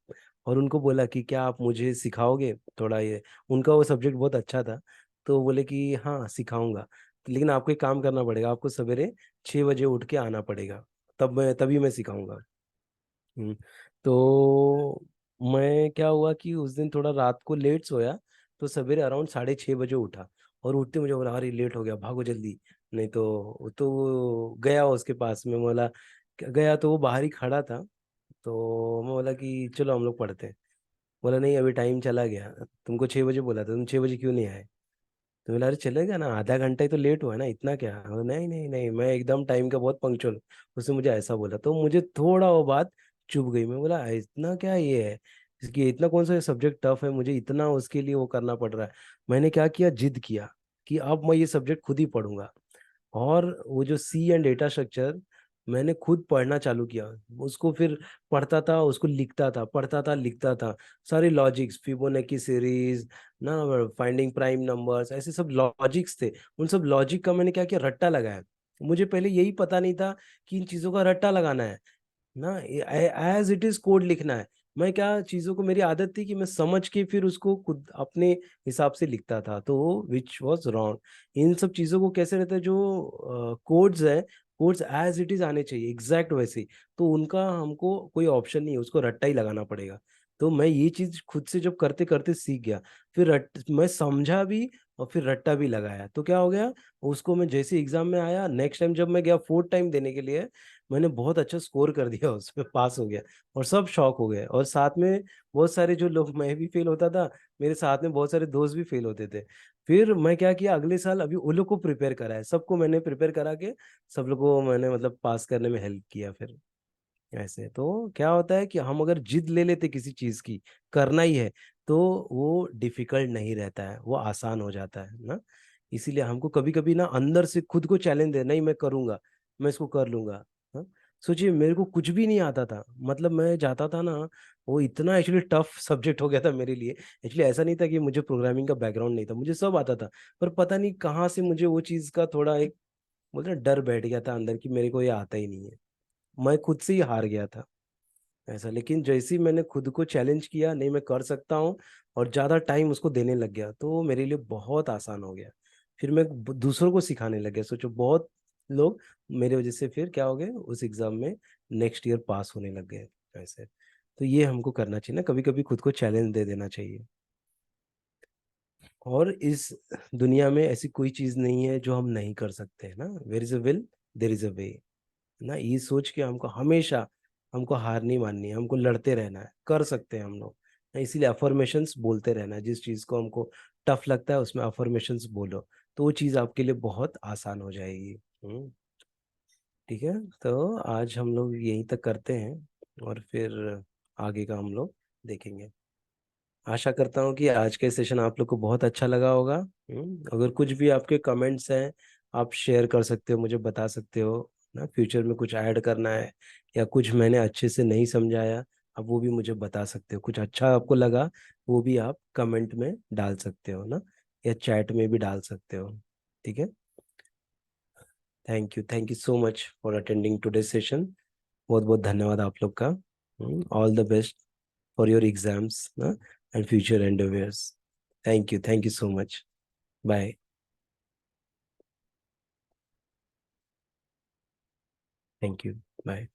और उनको बोला कि क्या आप मुझे सिखाओगे थोड़ा ये। उनका वो सब्जेक्ट बहुत अच्छा था, तो बोले कि हाँ सिखाऊंगा, लेकिन आपको एक काम करना पड़ेगा, आपको सवेरे 6 बजे उठ के आना पड़ेगा, तभी मैं सिखाऊंगा। हम्म, तो मैं क्या हुआ कि उस दिन थोड़ा रात को लेट सोया, तो सवेरे अराउंड 6:30 बजे उठा। और उठते मुझे बोला अरे लेट हो गया, भागो जल्दी, नहीं तो वो गया उसके पास में, बोला गया तो वो बाहर ही खड़ा था। तो मैं बोला कि चलो हम लोग पढ़ते हैं। बोला नहीं अभी टाइम चला गया, तुमको 6 बजे बोला था, तुम 6 बजे क्यों नहीं आए। तो बोला अरे चलेगा ना, आधा घंटा ही तो लेट हुआ है ना, इतना क्या। बोला, नहीं नहीं नहीं, मैं एकदम टाइम का बहुत पंक्चुअल हूँ। उसने मुझे ऐसा बोला, तो मुझे थोड़ा वो बात चुभ गई। मैं बोला इतना क्या ये है, इसकी इतना कौन सा सब्जेक्ट टफ है, मुझे इतना उसके लिए वो करना पड़ रहा है। मैंने क्या किया, जिद किया कि अब मैं ये सब्जेक्ट खुद ही पढ़ूंगा। और वो जो सी एंड डेटा स्ट्रक्चर मैंने खुद पढ़ना चालू किया। उसको फिर पढ़ता था, उसको लिखता था, पढ़ता था लिखता था। सारे लॉजिक्स, फिबोनाची सीरीज ना, फाइंडिंग प्राइम नंबर्स, ऐसे सब लॉजिक्स थे। उन सब लॉजिक का मैंने क्या किया, रट्टा लगाया। मुझे पहले यही पता नहीं था कि इन चीजों का रट्टा लगाना है ना, एज इट इज कोड लिखना है। मैं क्या, चीज़ों को मेरी आदत थी कि मैं समझ के फिर उसको खुद अपने हिसाब से लिखता था, तो विच वॉज रॉन्ग। इन सब चीज़ों को कैसे रहता है, जो कोड्स है, कोड्स एज इट इज आने चाहिए एग्जैक्ट वैसे ही। तो उनका हमको कोई ऑप्शन नहीं है, उसको रट्टा ही लगाना पड़ेगा। तो मैं ये चीज खुद से जब करते करते सीख गया, फिर मैं समझा भी और फिर रट्टा भी लगाया, तो क्या हो गया, उसको मैं जैसे एग्जाम में आया, नेक्स्ट टाइम जब मैं गया फोर्थ टाइम देने के लिए, मैंने बहुत अच्छा स्कोर कर दिया उसमें, पास हो गया। और सब शॉक हो गए, और साथ में बहुत सारे जो लोग, मैं भी फेल होता था, मेरे साथ में बहुत सारे दोस्त भी फेल होते थे। फिर मैं क्या किया, अगले साल अभी उन लोग को प्रिपेयर करा है, सबको मैंने प्रिपेयर करा के सब लोग को मैंने मतलब पास करने में हेल्प किया फिर। ऐसे तो क्या होता है कि हम अगर जिद ले लेते किसी चीज की, करना ही है, तो वो डिफिकल्ट नहीं रहता है, वो आसान हो जाता है ना। इसीलिए हमको कभी कभी ना अंदर से खुद को चैलेंज दे, नहीं मैं करूंगा, मैं इसको कर लूंगा। हाँ? सोचिए, मेरे को कुछ भी नहीं आता था, मतलब मैं जाता था ना, वो इतना एक्चुअली टफ सब्जेक्ट हो गया था मेरे लिए। एक्चुअली ऐसा नहीं था कि मुझे प्रोग्रामिंग का बैकग्राउंड नहीं था, मुझे सब आता था, पर पता नहीं कहाँ से मुझे वो चीज का थोड़ा एक, बोलते हैं, डर बैठ गया था अंदर कि मेरे को ये आता ही नहीं है। मैं खुद से ही हार गया था ऐसा। लेकिन जैसे ही मैंने खुद को चैलेंज किया, नहीं मैं कर सकता हूँ, और ज्यादा टाइम उसको देने लग गया, तो वो मेरे लिए बहुत आसान हो गया। फिर मैं दूसरों को सिखाने लग गया, सोचो बहुत लोग मेरे वजह से फिर क्या हो गए, उस एग्जाम में नेक्स्ट ईयर पास होने लग गए ऐसे। तो ये हमको करना चाहिए ना, कभी कभी खुद को चैलेंज दे देना चाहिए। और इस दुनिया में ऐसी कोई चीज नहीं है जो हम नहीं कर सकते, है ना। Where is a will, there is a way, ना। ये सोच के हमको हमेशा, हमको हार नहीं माननी है, हमको लड़ते रहना है, कर सकते हैं हम लोग। इसीलिए अफर्मेशंस बोलते रहना है, जिस चीज को हमको टफ लगता है उसमें अफर्मेशंस बोलो, तो वो चीज आपके लिए बहुत आसान हो जाएगी। ठीक है। तो आज हम लोग यहीं तक करते हैं, और फिर आगे का हम लोग देखेंगे। आशा करता हूँ कि आज के सेशन आप लोग को बहुत अच्छा लगा होगा। अगर कुछ भी आपके कमेंट्स हैं, आप शेयर कर सकते हो, मुझे बता सकते हो ना, फ्यूचर में कुछ ऐड करना है, या कुछ मैंने अच्छे से नहीं समझाया, आप वो भी मुझे बता सकते हो। कुछ अच्छा आपको लगा, वो भी आप कमेंट में डाल सकते हो ना, या चैट में भी डाल सकते हो। ठीक है। Thank you so much for attending today session. बहुत बहुत धन्यवाद आप लोग का। All the best for your exams ना, and future endeavours. Thank you so much. Bye. Thank you. Bye.